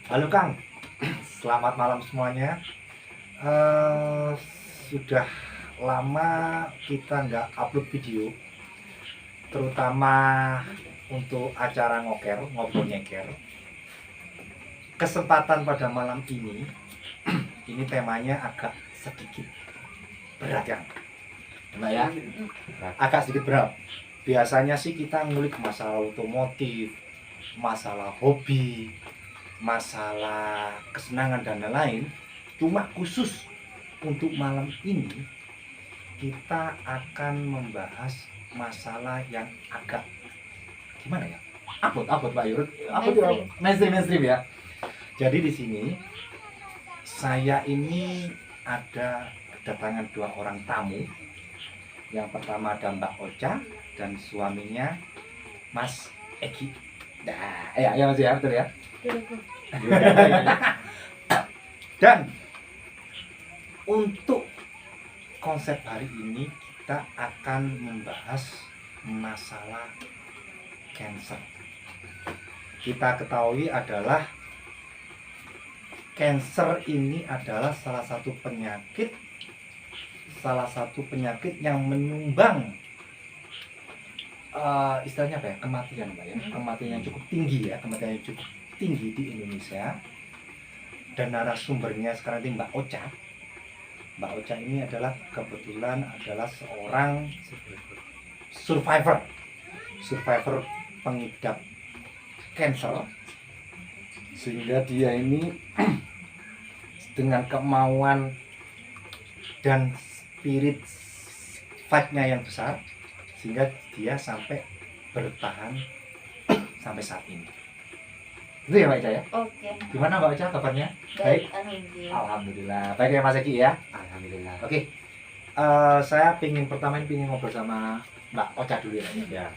Halo Kang, selamat malam semuanya. Eh, Sudah lama kita nggak upload video, terutama untuk acara ngoker, ngobrol nyeker. Kesempatan pada malam ini temanya agak sedikit berat Kang. Nah ya, agak sedikit berat. Biasanya sih kita ngulik masalah otomotif, masalah hobi, masalah kesenangan dan lain-lain. Cuma khusus untuk malam ini kita akan membahas masalah yang agak gimana ya? Abot Pak Yurut. Mainstream ya. Jadi di sini saya ini ada kedatangan dua orang tamu. Yang pertama ada Mbak Ocha dan suaminya Mas Egi. Nah, ya Mas ya, betul ya. Dan untuk konsep hari ini kita akan membahas masalah cancer. Kita ketahui adalah cancer ini adalah salah satu penyakit yang menyumbang istilahnya apa ya, kematian Mbak ya, kematian yang cukup tinggi di Indonesia. Dan narasumbernya sekarang ini Mbak Ocha. Mbak Ocha ini adalah kebetulan adalah seorang survivor pengidap cancer, sehingga dia ini dengan kemauan dan spirit fight-nya yang besar, sehingga dia sampai bertahan sampai saat ini. Itu ya Mbak Ocha ya? Oke. Gimana Mbak Ocha kabarnya? Baik? Alhamdulillah. Alhamdulillah. Baik ya Mas Eki ya? Alhamdulillah. Oke. Saya pingin ngobrol sama Mbak Ocha dulu ya. Ya.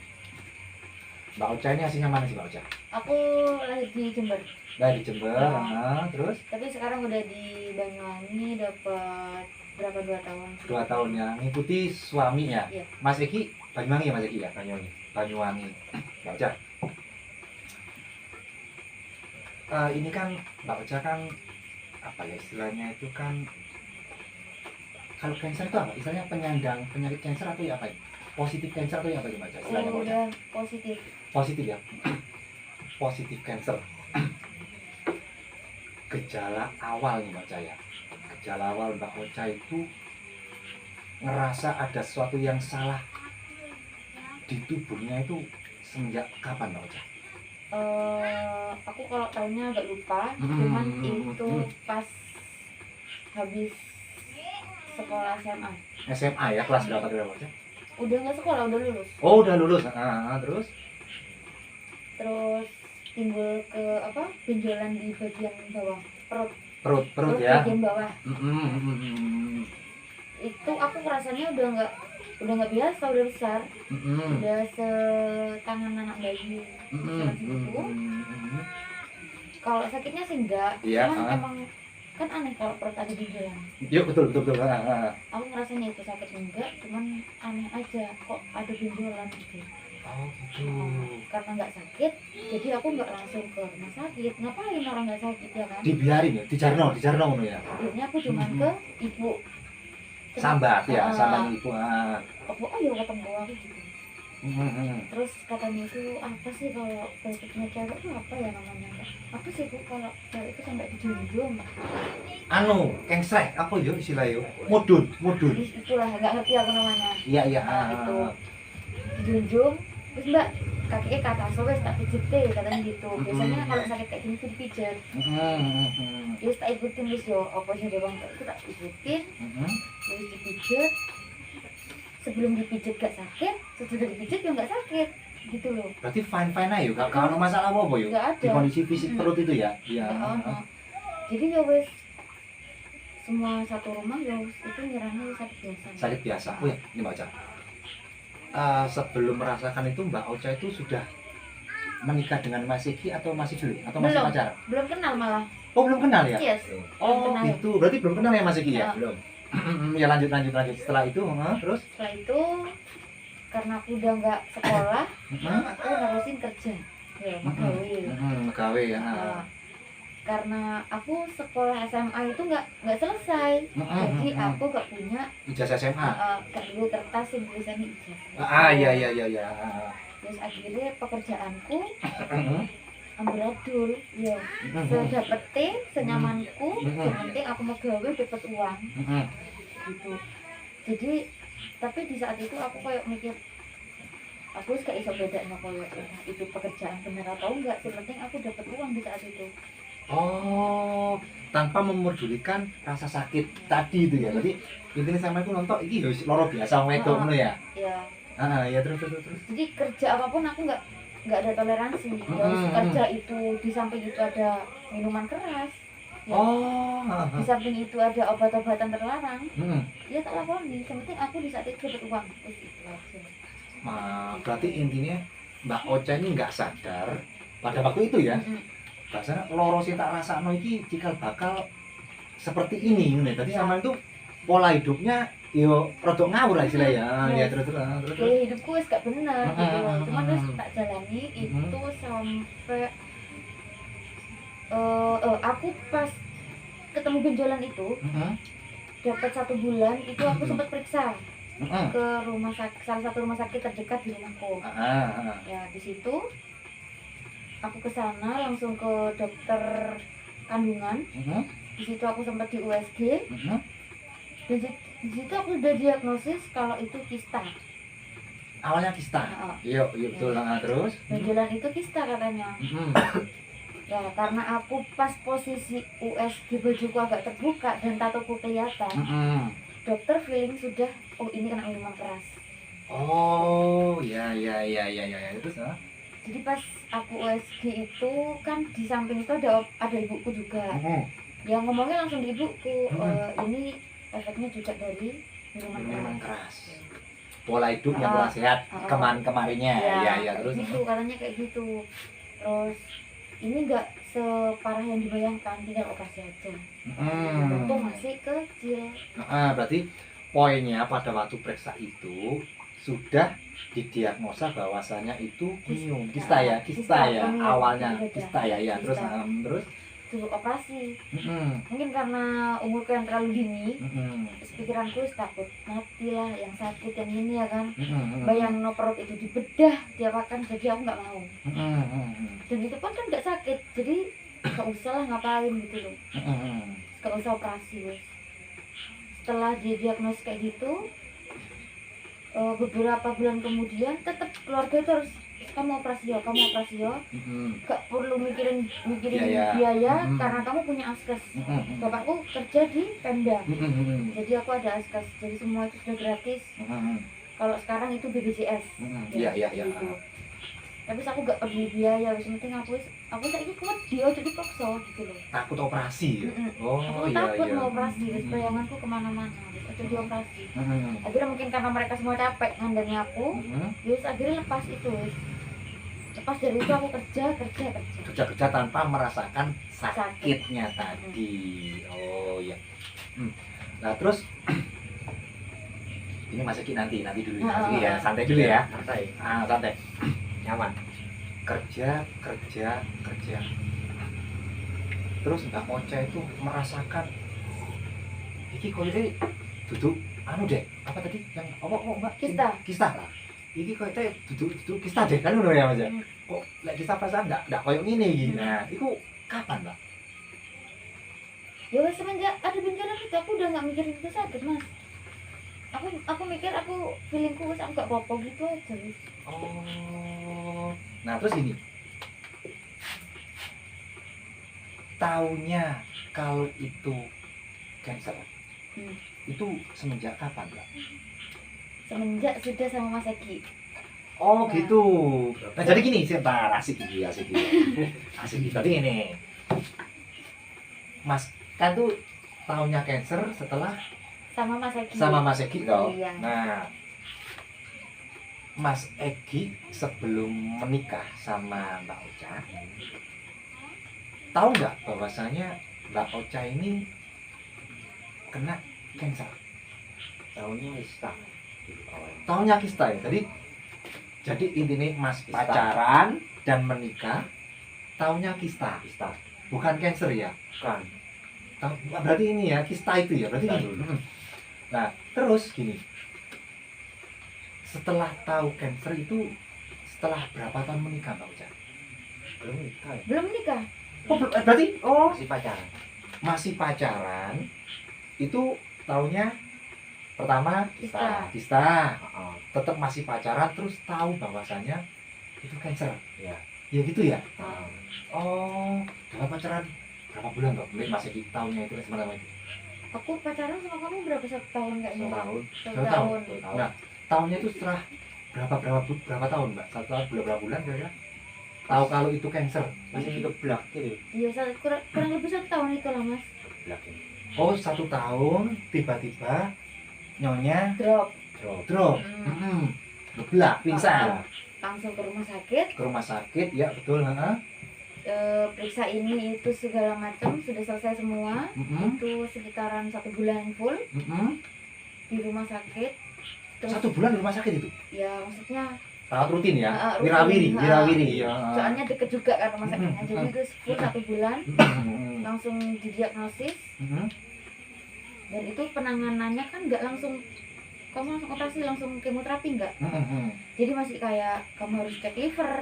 Mbak Ocha ini aslinya mana sih Mbak Ocha? Aku lahir di Jember. Dari Jember. Ya. Terus? Tapi sekarang udah di Banyuwangi dapat berapa 2 tahun. 2 tahun ya. Ngikuti suami ya. Iya. Mas Eki Banyuwangi ya Mas Eki ya? Banyuwangi. Mbak Ocha. Ini kan Mbak Ocha kan apa ya istilahnya itu kan, kalau cancer itu apa? Istilahnya penyandang penyakit cancer atau ya apa ya? Positif cancer atau ya apa ya Mbak Ocha? Istilahnya Mbak Ocha? Udah positif. Positif ya. Positif cancer. Gejala awal nih Mbak Ocha ya. Gejala awal Mbak Ocha itu ngerasa ada sesuatu yang salah di tubuhnya itu semenjak kapan Mbak Ocha? Aku kalau tahunnya agak lupa, cuman itu pas habis sekolah SMA. SMA ya, kelas berapa tuh Mbak Ocha? Udah nggak sekolah, udah lulus. Oh udah lulus. Terus Timbul ke benjolan di bagian bawah perut ya. bagian bawah. Itu aku rasanya udah nggak biasa, udah besar, udah setangan anak bayi. Kalau sakitnya sih enggak, Iya, cuman emang kan aneh kalau perut ada benjolan. Yuk betul. Aku ngerasanya itu sakit enggak, cuman aneh aja kok ada benjolan gitu. Oh gitu. Karena nggak sakit, jadi aku nggak langsung ke rumah sakit. Ngapain orang nggak sakit ya kan? Dibiarin ya, dijarno ngono ya. Akhirnya aku cuman ke ibu. Sambat ya, sambat ibu. Aku ayo ketemu aku gitu. Terus katanya itu apa sih kalau penyakitnya cewek itu apa ya namanya? Apa sih Bu kalau cewek itu sampai dijunjung? Kengsrek apa yuk istilah yuk? Mudun. Itulah nggak ngerti aku namanya. Iya. Itu dijunjung. Terus Mbak kakinya ke atas, wes tak pijit deh katanya gitu. Biasanya kalau sakit kayak gini tuh dipijat. Terus tak ikutin terus yo, apa sih dia bang? Itu tak ikutin. Terus dipijat. Sebelum dipijat gak sakit, sesudah dipijat ya gak sakit gitu loh. Berarti fine aja yuk, kalau masalah apa yuk? Gak ada. Di kondisi fisik perut itu ya? Iya. Jadi ya wes semua satu rumah ya itu nyerahnya sakit biasa. Sakit biasa. Oh ya, ini Mbak Ocha. Sebelum merasakan itu Mbak Ocha itu sudah menikah dengan Mas Eki atau masih dulu? Atau masih pacaran? Belum kenal malah. Oh belum kenal ya? Yes. Oh kenal. gitu, berarti belum kenal ya Mas Eki ya? Ya. Belum. Ya lanjut. Setelah itu, terus? Setelah itu karena aku udah nggak sekolah, aku nerusin kerja. Ya, Gawe ya. Nah, karena aku sekolah SMA itu nggak selesai, jadi aku nggak punya ijazah SMA. nggak dulu kertas yang tulisannya ijazah. Iya. Terus akhirnya pekerjaanku amburadul, ya sedapete senyamanku, yang penting aku mau gawe dapat uang gitu. Jadi tapi di saat itu aku kayak mikir aku gak iso bedanya kalau itu pekerjaan bener atau enggak, yang penting aku dapat uang di saat itu. Oh, tanpa memerdulikan rasa sakit tadi itu ya. Berarti intinya sama aku nonton iki yo loro biasa wedok ngono ya. Ya. Ya terus. Jadi kerja apapun aku nggak ada toleransi. Terus kerja itu di samping itu ada minuman keras. Ya. Oh, Di samping itu ada obat-obatan terlarang. Ya tak lakoni. Yang penting aku di saat itu dapat uang. Terus itu aja. Berarti intinya Mbak Ocha ini nggak sadar pada waktu itu ya. Bahasanya loro sing tak rasakno iki cikal bakal seperti ini ngene. Tadi sama itu pola hidupnya yo rada ngawur lah istilahnya. Ya terus. Gaya hidupku wis gak bener gitu loh. Cuman terus tak jalani itu sampai aku pas ketemu benjolan itu dapat 1 bulan itu aku sempat periksa ke rumah sakit, salah satu rumah sakit terdekat di rumahku. Ya di situ aku ke sana langsung ke dokter kandungan. Di situ aku sempat di USG. Dan di situ aku udah diagnosis kalau itu kista. Awalnya kista. Iya betul. Terus Benjolan itu kista katanya. Ya karena aku pas posisi USG bajuku agak terbuka dan tatoku kelihatan. Dokter feeling sudah ini kena minuman keras. Oh, ya. Terus Jadi pas aku USG itu kan di samping itu ada ibuku juga. Yang ngomongnya langsung di ibuku, ini efeknya juga dari minuman keras. Pola hidupnya kurang sehat kemarinnya. Ya terus. Gitu katanya kayak gitu. Terus ini enggak separah yang dibayangkan, tinggal operasi aja. Untung masih kecil. Berarti poinnya pada waktu periksa itu sudah didiagnosa bahwasanya itu kista ya awalnya kista ya terus dulu operasi. Mungkin karena umurku yang terlalu dini, pikiranku takut mati lah, yang sakit yang ini ya kan. Bayangin perut itu dibedah, diapakan, jadi aku nggak mau. Dan itu pun kan nggak sakit, jadi nggak usah lah ngapain gitu loh. Nggak usah operasi wes. Setelah didiagnosis kayak gitu, beberapa bulan kemudian tetap keluarga itu harus kamu operasi ya. Gak perlu mikirin biaya karena kamu punya askes. Bapakku kerja di Pemda, jadi aku ada askes, jadi semua itu sudah gratis. Kalau sekarang itu BPJS. Gitu. Tapi aku gak perlu biaya, wis penting aku saiki kuat dia jadi paksa gitu loh. Takut operasi ya? Aku takut mau operasi, wis bayanganku kemana-mana, wis aja dioperasi. Akhirnya mungkin karena mereka semua capek ngandani aku, wis akhirnya lepas itu wis. Lepas dari itu aku kerja tanpa merasakan sakitnya tadi. Oh ya. Nah terus ini Mas Eki nanti dulu ya, santai dulu ya. Santai. Nyaman. Kerja. Terus Mbak Ocha itu merasakan iki koyoke duduk deh. Apa tadi yang Mbak? Kista. Iki koyoke duduk kista deh kan ngono ya Mas. Kok lek kista perasaan enggak koyo ngene iki. Nah, iku kapan, Mbak? Ya wes semenjak ada benjolan itu aku udah nggak mikirin itu sakit Mas. Aku mikir aku feelingku wes aku gak apa-apa gitu aja wis. Oh. Nah terus ini. Taunya kalau itu cancer. Itu semenjak kapan, Mbak? Semenjak sudah sama Mas Eki. Oh gitu. Nah jadi gini, sebentar asik gitu. Tadi ini. Mas kan tuh tahunnya cancer setelah sama Mas Eki toh. Iya. Nah, Mas Eki sebelum menikah sama Mbak Ocha, tahu nggak bahwasanya Mbak Ocha ini kena cancer? Tahunnya kista ya. Jadi intinya Mas pacaran dan menikah tahunnya kista. bukan cancer ya. Kan. Berarti ini ya kista itu ya, berarti Kista ini. dulu. Nah, terus gini. Setelah tahu cancer itu setelah berapa tahun menikah Mbak Ocha? Belum nikah ya? Belum nikah. Berarti Masih pacaran. masih pacaran. Itu tahunnya pertama Kista. kista. Heeh. Tetap masih pacaran terus tahu bahwasannya itu cancer. Ya. Ya gitu ya. Heeh. Oh, dalam pacaran berapa bulan Mbak? Masih di tahunnya itu sebenarnya. Aku pacaran sama kamu berapa, 1 tahun kayaknya? Setahun. 1 1 tahun. Nah, tahunnya itu setelah berapa tahun Mbak? 1 tahun berapa bulan kira-kira? Tahu kalau itu cancer. Masih dikeblak gitu. Iya, kurang lebih 1 tahun itu lah mas. Keblak ini. Oh, 1 tahun tiba-tiba nyonya Drop. drop. Hmm. Ngeblak, pingsan. Langsung ke rumah sakit. Ke rumah sakit, ya betul. Heeh. Periksa ini itu segala macam sudah selesai semua. Itu sekitaran 1 bulan full di rumah sakit. Terus 1 bulan di rumah sakit itu. ya maksudnya Rawat rutin ya. rutin. Wirawiri. Ya. soalnya deket juga kan rumah sakitnya, jadi itu full 1 bulan Mm-mm. langsung didiagnosis. Mm-mm. Dan itu penanganannya kan nggak langsung kamu langsung operasi langsung kemoterapi, nggak. Mm-mm. Jadi masih kayak kamu harus cek liver,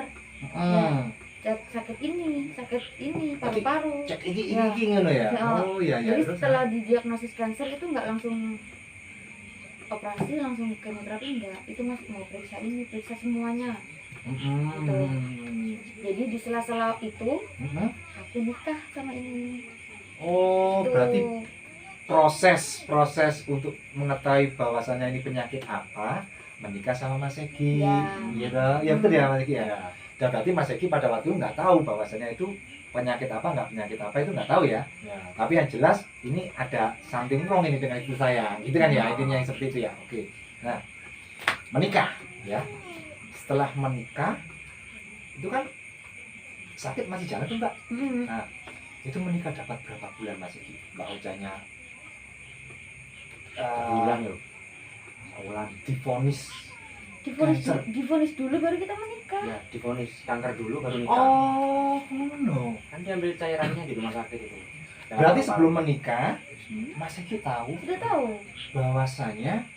Mm-mm. cek sakit ini paru-paru. Cek iki Ya. ngono ya. Ya. Oh iya ya. Jadi Terus, setelah didiagnosis kanker itu nggak langsung operasi langsung kemoterapi, enggak. Itu masih mau periksa ini, periksa semuanya. Mm-mm. Jadi di sela-sela itu Mm-mm. aku nikah sama ini. Oh, Tuh. berarti proses untuk mengetahui bahwasannya ini penyakit apa, menikah sama Mas Egi. Ya. Iya toh? Ya betul ya Mas Egi ya. Ya. Dan berarti Mas Egi pada waktu itu nggak tahu bahwasannya itu penyakit apa, nggak penyakit apa itu nggak tahu ya. Ya. Tapi yang jelas ini ada something wrong ini dengan itu saya. Gitu kan ya, intinya yang seperti itu ya. Oke. Nah, menikah ya. Setelah menikah itu kan sakit masih jalan tuh Mbak. Hmm. Itu menikah dapat berapa bulan Mas Egi? Mbak Ojanya Bulan ya. Bulan. divonis. Cancer. Divonis dulu baru kita menikah. Ya, divonis kanker dulu baru nikah. Oh, no. Kan diambil cairannya di rumah sakit itu. Berarti sebelum menikah, Mas Egi tahu Sudah tahu. bahwasanya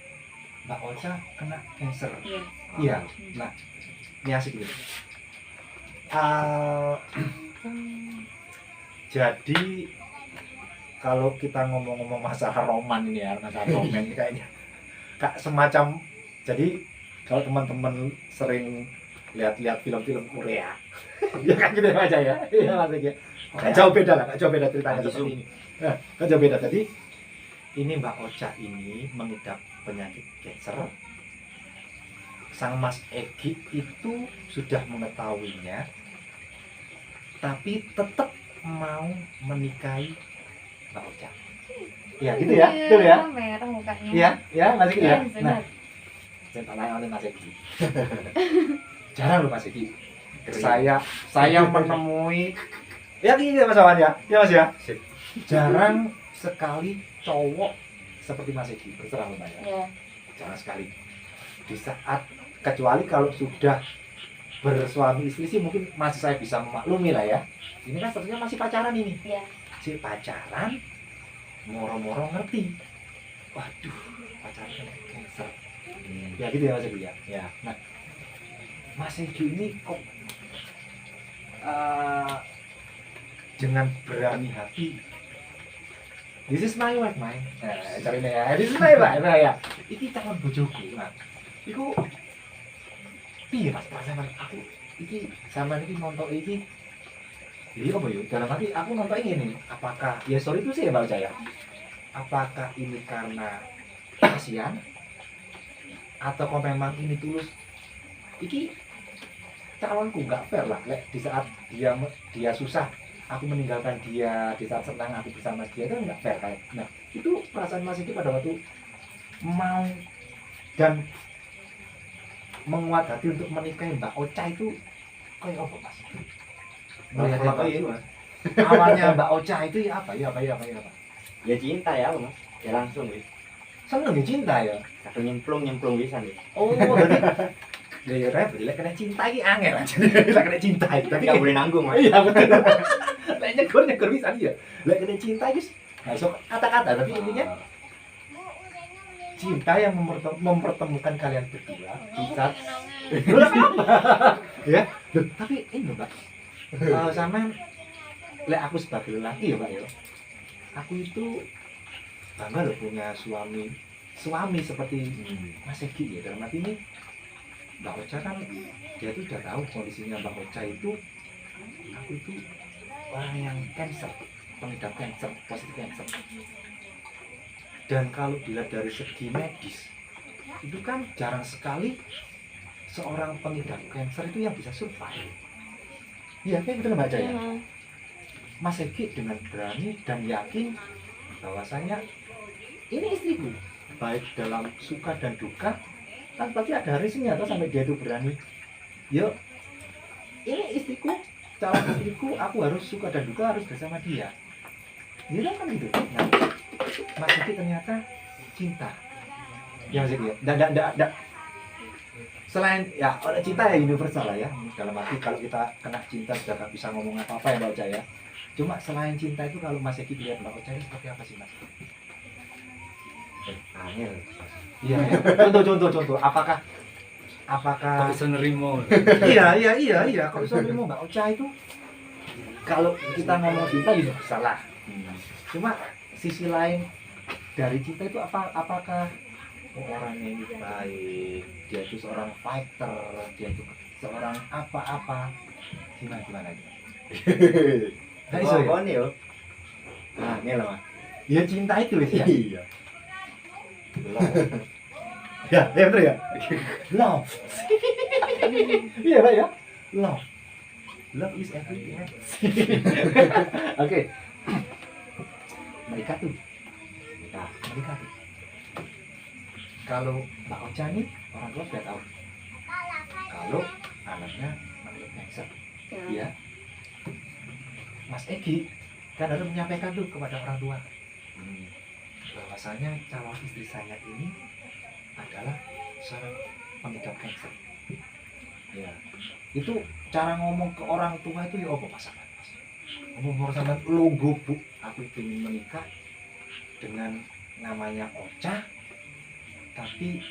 Mbak Ocha kena cancer. Iya. Iya. Nah, ini asik gitu. Jadi kalau kita ngomong-ngomong masalah roman ini ya, masalah roman ini kayaknya kak semacam, jadi kalau teman-teman sering lihat-lihat film-film Korea ya kan gitu aja ya, iya Mas Egi. Nggak jauh beda lah, nggak jauh beda ceritanya seperti ini. Nah, nggak jauh beda. Jadi ini Mbak Ocha ini mengidap penyakit cancer. Sang Mas Egi itu sudah mengetahuinya, tapi tetap mau menikahi Mbak Ocha. Iya gitu ya, betul ya? Merah mukanya. Iya, ya Mas Egi ya. Iya, benar. Nah, saya tanya oleh Mas Egi. Jarang loh Mas Egi. Saya menemui ya gini Mas Awan ya, ya Mas ya. Jarang sekali cowok seperti Mas Egi, berserah loh Mbak ya. Iya. Jarang sekali. Di saat kecuali kalau sudah bersuami istri sih mungkin masih saya bisa memaklumi lah ya. Ini kan sebenarnya masih pacaran ini. Iya. Si pacaran moro-moro ngerti. Waduh, pacaran kena cancer. Ya gitu ya Mas Egi ya. Ya. Nah, Mas Egi ini kok dengan berani hati, this is my wife, Mai. Cari nih ya, this is my wife, ya. Iki calon bojoku. Nah, iku piye Mas perasaan aku iki sampean iki nonton iki. Iya apa yuk? Dalam hati aku nonton ini, apakah ya sorry itu sih ya Mbak Jaya. Apakah ini karena kasihan atau kok memang ini tulus? Iki calonku nggak fair lah. Di saat dia susah, aku meninggalkan dia. Di saat senang, aku bersama dia, kan nggak fair kayak. Nah, itu perasaan Mas Iki pada waktu mau dan menguat hati untuk menikahi Mbak Ocha itu kayak apa Mas? Melihat Apa ya, Mas? awalnya Mbak Ocha itu ya apa? Ya cinta ya, Mas. Ya langsung wis. Seneng ya cinta ya. Kadang nyemplung wisan wis. Oh, berarti ya rep, kena cinta ini angel aja. Kita kena cinta itu. Tapi enggak boleh nanggung, Mas. Iya betul. Lek Lek nyegur bisa dia. Lek kene cinta iki nggak iso kata-kata tapi intinya cinta yang mempertemukan kalian berdua bisa belum apa ya. Loh, tapi ini loh, Mbak. Sama lek aku sebagai lelaki ya, Mbak ya. Aku itu bangga loh punya suami seperti Mas Egi ya. Dalam arti ini Mbak Ocha kan dia tuh udah tahu kondisinya Mbak Ocha itu aku itu orang yang cancer, pengidap cancer, positif cancer. Dan kalau dilihat dari segi medis itu kan jarang sekali seorang pengidap cancer itu yang bisa survive. Iya, kayak betul Mbak Jaya. Mas Egi dengan berani dan yakin bahwasanya ini istriku, baik dalam suka dan duka kan pasti ada risikonya atau sampai dia itu berani. Yuk, ini istriku, calon istriku, aku harus suka dan duka harus bersama dia. Gitu kan gitu. Nah, Mas Egi ternyata cinta. Ya Mas Egi ya. Dan selain ya cinta ya universal lah ya. Dalam arti kalau kita kena cinta sudah gak bisa ngomong apa-apa ya Mbak Ocha ya. Cuma selain cinta itu kalau Mas Egi lihat Mbak Ocha itu seperti apa sih Mas? Angel. Iya, ya. Contoh. Apakah Kok bisa nerimo? iya. Kalau soalnya mau Mbak Ocha itu kalau kita ngomong cinta ya salah. Cuma sisi lain dari cinta itu apakah orangnya ini baik, dia itu seorang fighter, dia itu seorang apa-apa, gimana gitu. Nah, iso ya? Kon yo. Nah, ngel Mas. Ya cinta itu wis ya. Iya. Ya betul ya. Love. Iya Pak ya. Love is everything. Oke. Menikah tuh. Menikah tuh. Kalau Mbak Ocha nih orang tua sudah tahu. Kalau anaknya mengidap cancer. Ya. Mas Egi kan harus menyampaikan tuh kepada orang tua bahwasanya calon istri saya ini adalah seorang pengidap cancer. Ya, itu cara ngomong ke orang tua itu ya apa pasangan Mas? Ngomong sama logo bu, aku ingin menikah dengan namanya Ocha, tapi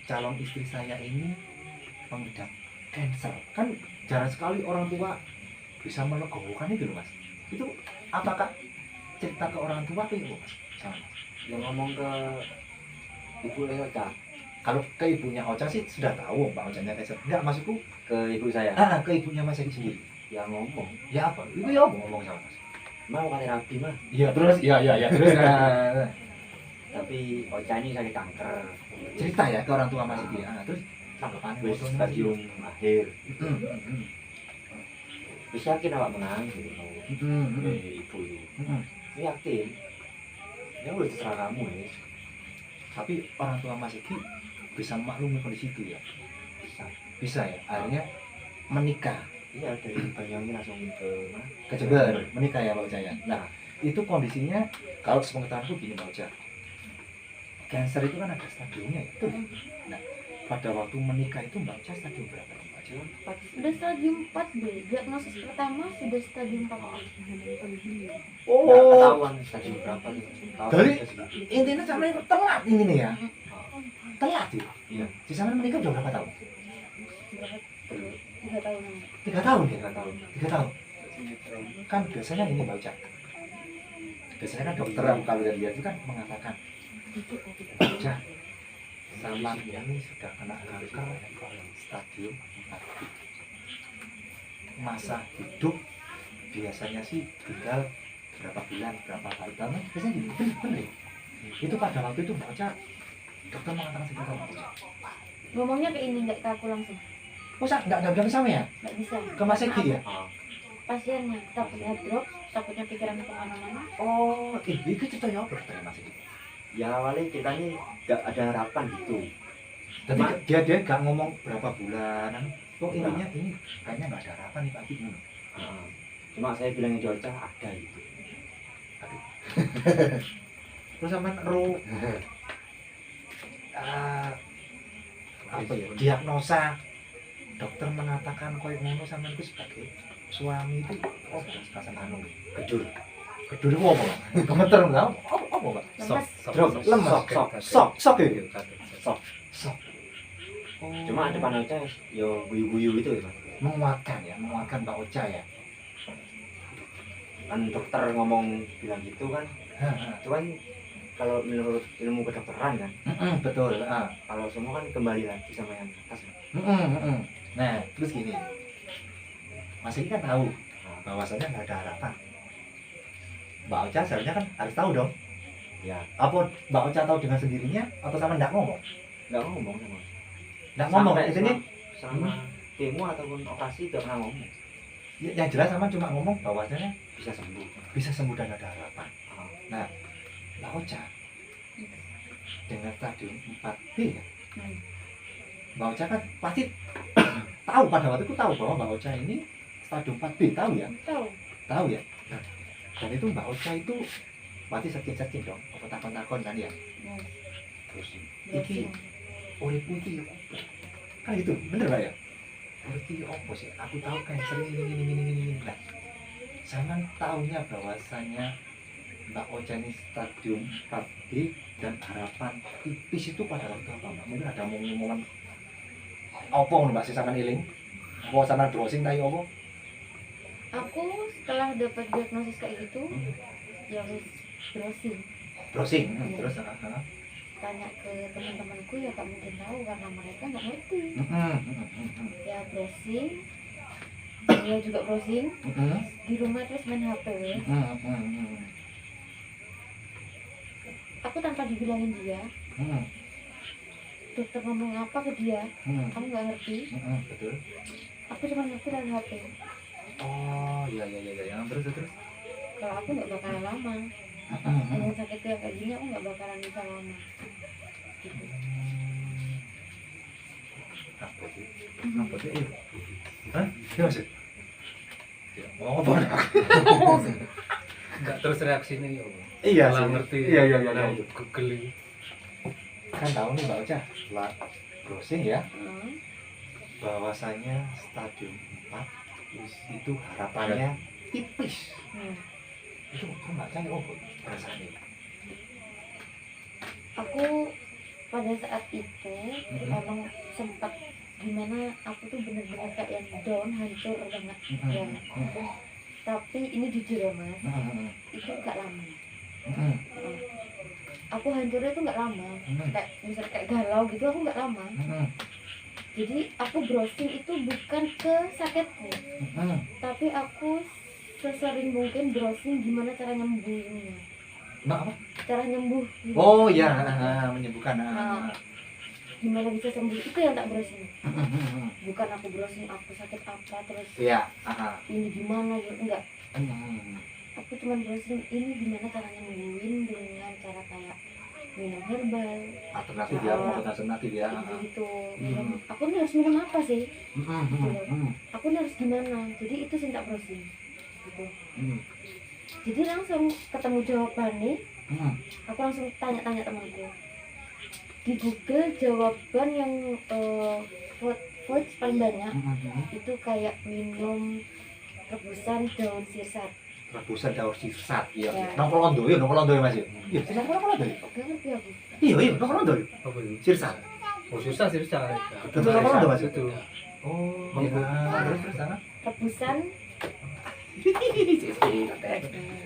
calon istri saya ini pengidap cancer. Kan jarang sekali orang tua bisa melegowokan itu loh Mas. Itu apakah cerita ke orang tua atau ibu Mas? Sama Mas. Yang ngomong ke ibu Ocha, Kalau ke ibunya Ocha sih sudah tahu Mbak Ochanya cancer. Enggak maksudku ke ibu saya. ke ibunya Mas Egi sendiri. Yang ngomong, Ya apa? Itu ya apa ngomong sama Mas? mau kan terapi mah. Iya terus iya terus nah, Tapi Ocha ini sakit kanker. cerita ya ke orang tua Mas Egi. Terus tanggapan Wis stadium akhir. Hmm. Wis yakin awak menang gitu. Ibu itu. Yakin. Ya udah terserah kamu ya. Tapi orang tua Mas Egi bisa memaklumi kondisi itu ya. Bisa. Bisa ya. Akhirnya menikah Iya dari Banyuwangi langsung ke mana? ke Jember, menikah ya Mbak Ocha ya. Nah, itu kondisinya kalau sepengetahuanku gini Mbak Ocha. Cancer itu kan ada stadiumnya ya. Tuh. Nah, pada waktu menikah itu Mbak Ocha stadium berapa nih Mbak Ocha? Sudah stadium 4 B. Diagnosis pertama sudah stadium 4. Nggak ketahuan stadium berapa nih. Tahu Dari- aja segitu. Intinya sama itu telat ini nih ya. Oh, Telat ya. Iya. Si Saman menikah udah berapa tahun? Berapa? 3 tahun. 3 tahun ya? nggak tahu. 3 tahun. Kan biasanya ini Mbak Ocha. Biasanya kan dokter kalau dari dia itu kan mengatakan Ocha, Saman ini sudah kena kanker stadium 4. Masa hidup biasanya sih tinggal berapa bulan, berapa hari tahun, biasanya gitu, bener ya? Itu pada waktu itu Mbak Ocha, dokter mengatakan seperti apa Mbak Ocha? Ngomongnya ke ini, nggak ke aku langsung. Masa nggak bilang sama ya? Nggak bisa. Ke Mas Egi ya? Ah, Pasiennya takutnya drop, takutnya pikiran kemana-mana. Oh, itu ceritanya apa dokter Mas Egi? ya awalnya kita nih nggak ada harapan gitu. Tapi Ma- dia nggak ngomong berapa bulanan. Oh intinya ini kayaknya nggak ada harapan nih Pak Egi. Ah, cuma saya bilangnya di Ocha ada gitu. Terus sama apa ya diagnosa dokter mengatakan koyo ngono sampean itu sebagai suami itu Oh, rasa anu. Kedur. Kedur ku apa? Gemeter enggak? Apa, Pak? Lemes. Lemes. Sok ya. Sok. Oh. Cuma depan Ocha yo guyu-guyu itu ya, Mas. Menguatkan Mbak Ocha ya. Kan dokter ngomong bilang gitu kan. Cuman kalau menurut ilmu kedokteran kan, Betul. kalau semua kan kembali lagi sama yang atas. Nah, terus gini. Mas ini kan tahu bahwasanya nggak ada harapan. Mbak Ocha seharusnya kan harus tahu dong. Ya, Apa Mbak Ocha tahu dengan sendirinya atau sama nggak ngomong? nggak ngomong sama. Nggak ngomong, Sampai intinya selama kemo ataupun operasi tidak pernah ngomong. yang jelas sama cuma ngomong bahwasanya Bisa sembuh. bisa sembuh dan ada harapan. Ah, Mbak Ocha dengan stadium 4B ya. Mbak Ocha kan pasti tahu pada waktu itu tahu bahwa Mbak Ocha ini stadium 4B, tahu ya? Tahu ya? Nah, dan itu Mbak Ocha itu pasti searching dong, apa takon-takon kan ya? Terus iki uripmu iki opo? Kan gitu, bener Mbak ya? Uripku opo sih? Aku tahu cancer ini. Nah, jangan tahunya bahwasanya Mbak Ocha ini stadium 4B dan harapan tipis itu pada waktu apa Mbak? Mungkin ada momen apa ngono Mbak sih sampean eling? Apa sampean browsing ta opo? Aku setelah dapat diagnosis kayak gitu, ya wis browsing. Browsing, Iya. terus Tanya ke teman-temanku ya gak mungkin tahu karena mereka nggak ngerti. Ya browsing, dia juga browsing di rumah terus main HP. Aku tanpa dibilangin dia, dokter ngomong apa ke dia, kamu nggak ngerti. Betul. Aku cuma ngerti dari HP. Oh, iya, terus. Kalau aku nggak bakalan lama dengan sakit kayak gini, aku nggak bakalan bisa lama. Gitu. Apa sih? Hah? Iya Mas. Oh, apa? Enggak terus reaksinya ya. Iya Setelah sih. ngerti. Iya. Nah, Google ini. Kan tahu nih Mbak Ocha, setelah browsing ya, Hmm. bahwasanya stadium 4 itu harapannya tipis. Itu Mbak Ocha oh perasaannya. Aku pada saat itu emang sempat gimana, aku tuh bener-bener kayak yang down, hancur banget ya. Tapi ini jujur ya Mas, itu gak lama. Aku hancurnya tuh gak lama, kayak misalnya kayak galau gitu, aku gak lama. Jadi aku browsing itu bukan ke sakitku, tapi aku sesering mungkin browsing gimana cara nyembuhinnya, Mbak apa? cara nyembuh. Oh iya, menyembuhkan. Gimana bisa sembuh itu yang tak browsing. Bukan aku browsing aku sakit apa terus Iya, ini gimana gitu, enggak. Aku cuma browsing ini gimana cara nyembuhin dengan cara kayak minum herbal alternatif ya, alternatif ya. gitu. Aku nih harus minum apa sih? Aku nih harus gimana? Jadi itu sih tak browsing gitu. Jadi langsung ketemu jawabannya. Aku langsung tanya-tanya temanku di Google, jawaban yang votes paling banyak itu kayak minum rebusan daun sirsat. Rebusan daun sirsat, iya. Ya. Nongkrong londo ya Mas. Iya, sirsat nongkrong londo. Gak ngerti aku. Iya, nongkrong londo. Apa itu? Sirsat. Oh, susah. Betul apa Mas? Betul. Oh, iya. Terus sana. Rebusan.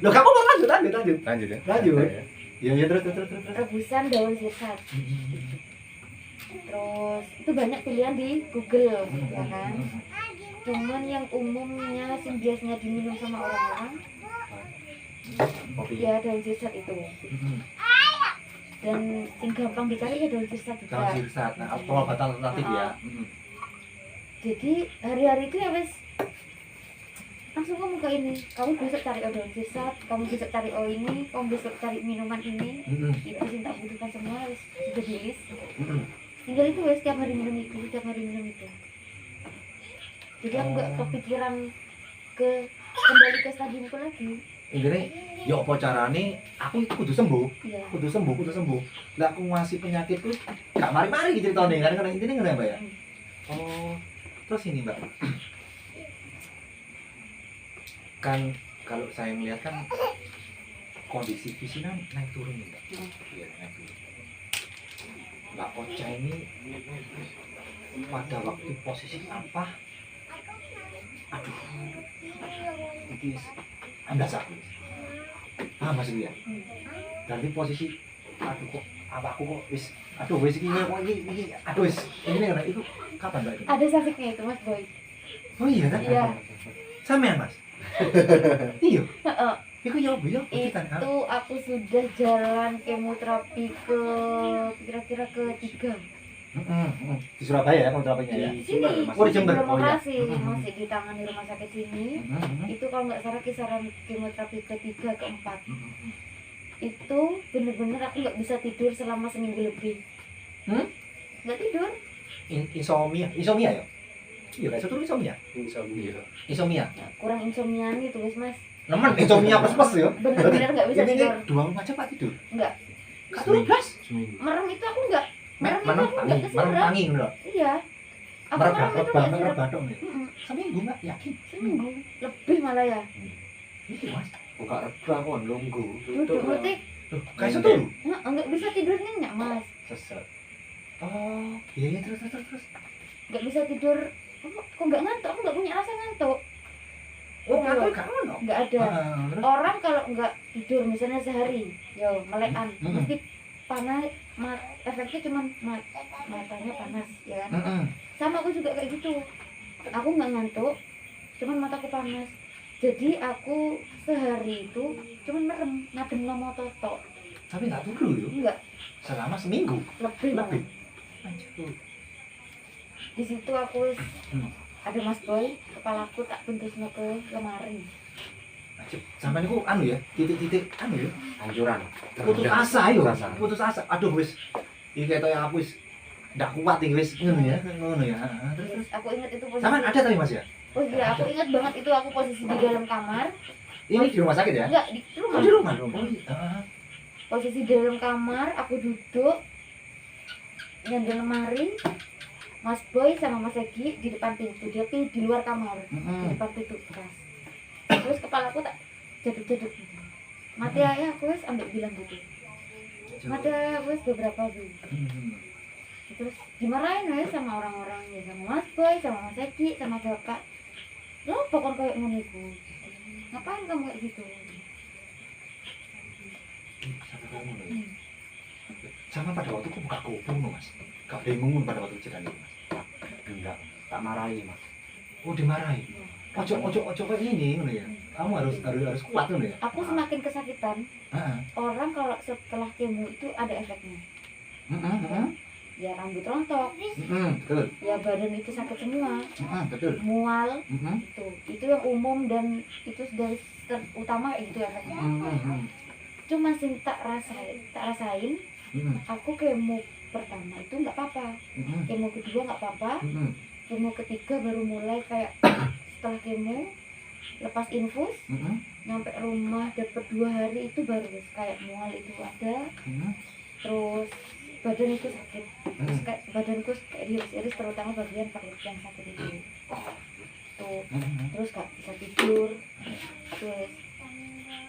Loh, kamu mau lanjut. Lanjut ya. Lanjut. Iya, terus. Rebusan daun sirsat. Terus itu banyak pilihan di Google, ya kan? Cuman yang umumnya sih biasanya diminum sama orang-orang kopi. ya daun sirsat itu. Dan yang gampang dicari ya daun sirsat juga. Daun sirsat. Nah, pengobatan alternatif ya. Jadi hari-hari itu ya wes langsung kamu ke ini, kamu besok cari daun sirsat, kamu besok cari ini, kamu besok cari minuman ini. Itu sih tak butuhkan semua wes sudah di list. Tinggal itu wes setiap hari minum itu. Jadi aku nggak kepikiran kembali ke stadiumku lagi. Intinya, ya apa carane aku itu kudu sembuh. Iya. Kudu sembuh. Lah aku ngasih penyakitku gak mari-mari gitu ceritane kan intinya ngene Mbak ya. Oh, terus ini Mbak. kan kalau saya melihat kan kondisi visinya naik turun nih Mbak. Iya naik turun. Mbak Ocha ini pada waktu posisi apa? Aduh, ini Anda sakit. Mas ya. Berarti posisi aduh kok apa aku kok wis aduh wis iki aduh wis ini kan itu kapan Mbak itu? Ada sasiknya itu Mas Boy. Oh iya kan? Iya. Sampean Mas. Iya. Heeh. Iku ya Bu ya kita Itu aku sudah jalan kemoterapi ke kira-kira ketiga. Di Surabaya ya kemoterapinya ya. Di sini. Oh, di Jember. Belum Oh, iya. operasi, masih ditangani rumah sakit sini. Itu kalau nggak salah kisaran kemoterapi ketiga keempat. Itu bener-bener aku nggak bisa tidur selama seminggu lebih. Nggak tidur. Insomnia ya? Iya kayak satu insomnia. Insomnia. Ya, kurang insomnia nih tuh Mas. Nemen insomnia pas ya. Bener-bener nggak bisa Ini tidur. 2 jam aja Pak tidur. Enggak. Kak 12. Seminggu. Merem itu aku nggak. Merem itu Mana aku nggak keserap. tangi ngono. Iya. Aku merem itu nggak keserap. Rebadong nih. Seminggu Mbak yakin. Seminggu lebih malah ya. Iya Mas. Buka rebah kon nunggu. Duduk ngetik. Loh, kayak satu lu. Nggak bisa tidur nyenyak Mas. Sesat. Oh, iya terus. Nggak bisa tidur. Kok nggak ngantuk? Aku nggak punya rasa ngantuk. Oh, ngantuk gak ono. Nggak ada. Terus Orang kalau nggak tidur misalnya sehari, yo melekan, mesti panas, efeknya cuma matanya panas, ya kan? Sama aku juga kayak gitu. Aku nggak ngantuk, cuman mataku panas. Jadi aku sehari itu cuman merem, ngadem lomo toto. tapi enggak turu yo. Enggak, Selama seminggu. lebih Lebih. banget. Anjir. Di situ aku ada Mas Boy, kepalaku tak bentusno ke lemari. Sampai niku anu ya, titik-titik anu ya. Hancuran. Putus asa yo. Putus asa. Putus asa. Aduh wis. Iki ketoke aku wis ndak kuat iki wis ngono ya. Ngono ya. Terus Aku ingat itu posisi. sampean ada tapi Mas ya? Oh iya, aku ingat banget itu aku posisi di dalam kamar. Ini di rumah sakit ya? Enggak, di rumah. Oh, di rumah. Oh, iya. Posisi di dalam kamar, aku duduk nyender lemari. Mas Boy sama Mas Egi di depan pintu, dia di luar kamar, di depan pintu keras. Terus kepalaku tak jaduk-jaduk gitu. Mati ayah aku wes ambil bilang gitu. Mati ayah wes beberapa bulan. Terus dimarahin wes sama orang-orang ya, sama Mas Boy, sama Mas Egi, sama bapak. Lo pokoknya kayak ngono iku. Ngapain kamu kayak gitu? Sama pada waktu aku buka kuping loh Mas. Gak bingung pada waktu cerita ini Mas. Enggak, tak marahi Mas. Oh dimarahi. Ojo kayak ini ngono ya. Kamu harus kuat ngono ya. Aku semakin kesakitan. Heeh. Orang kalau setelah kemo itu ada efeknya. Ya rambut rontok, Betul. ya badan itu sakit semua, Betul. mual, itu yang umum dan itu dari terutama kayak gitu efeknya. Cuma sing tak rasain, aku kemo pertama itu nggak apa-apa, kemo kedua nggak apa-apa, kemo ketiga baru mulai kayak setelah kemo lepas infus, nyampe rumah dapat 2 hari itu baru kayak mual itu ada, terus badan itu sakit, terus kayak badanku kayak diiris-iris terutama bagian perut yang sakit itu, tuh, terus gak bisa tidur, terus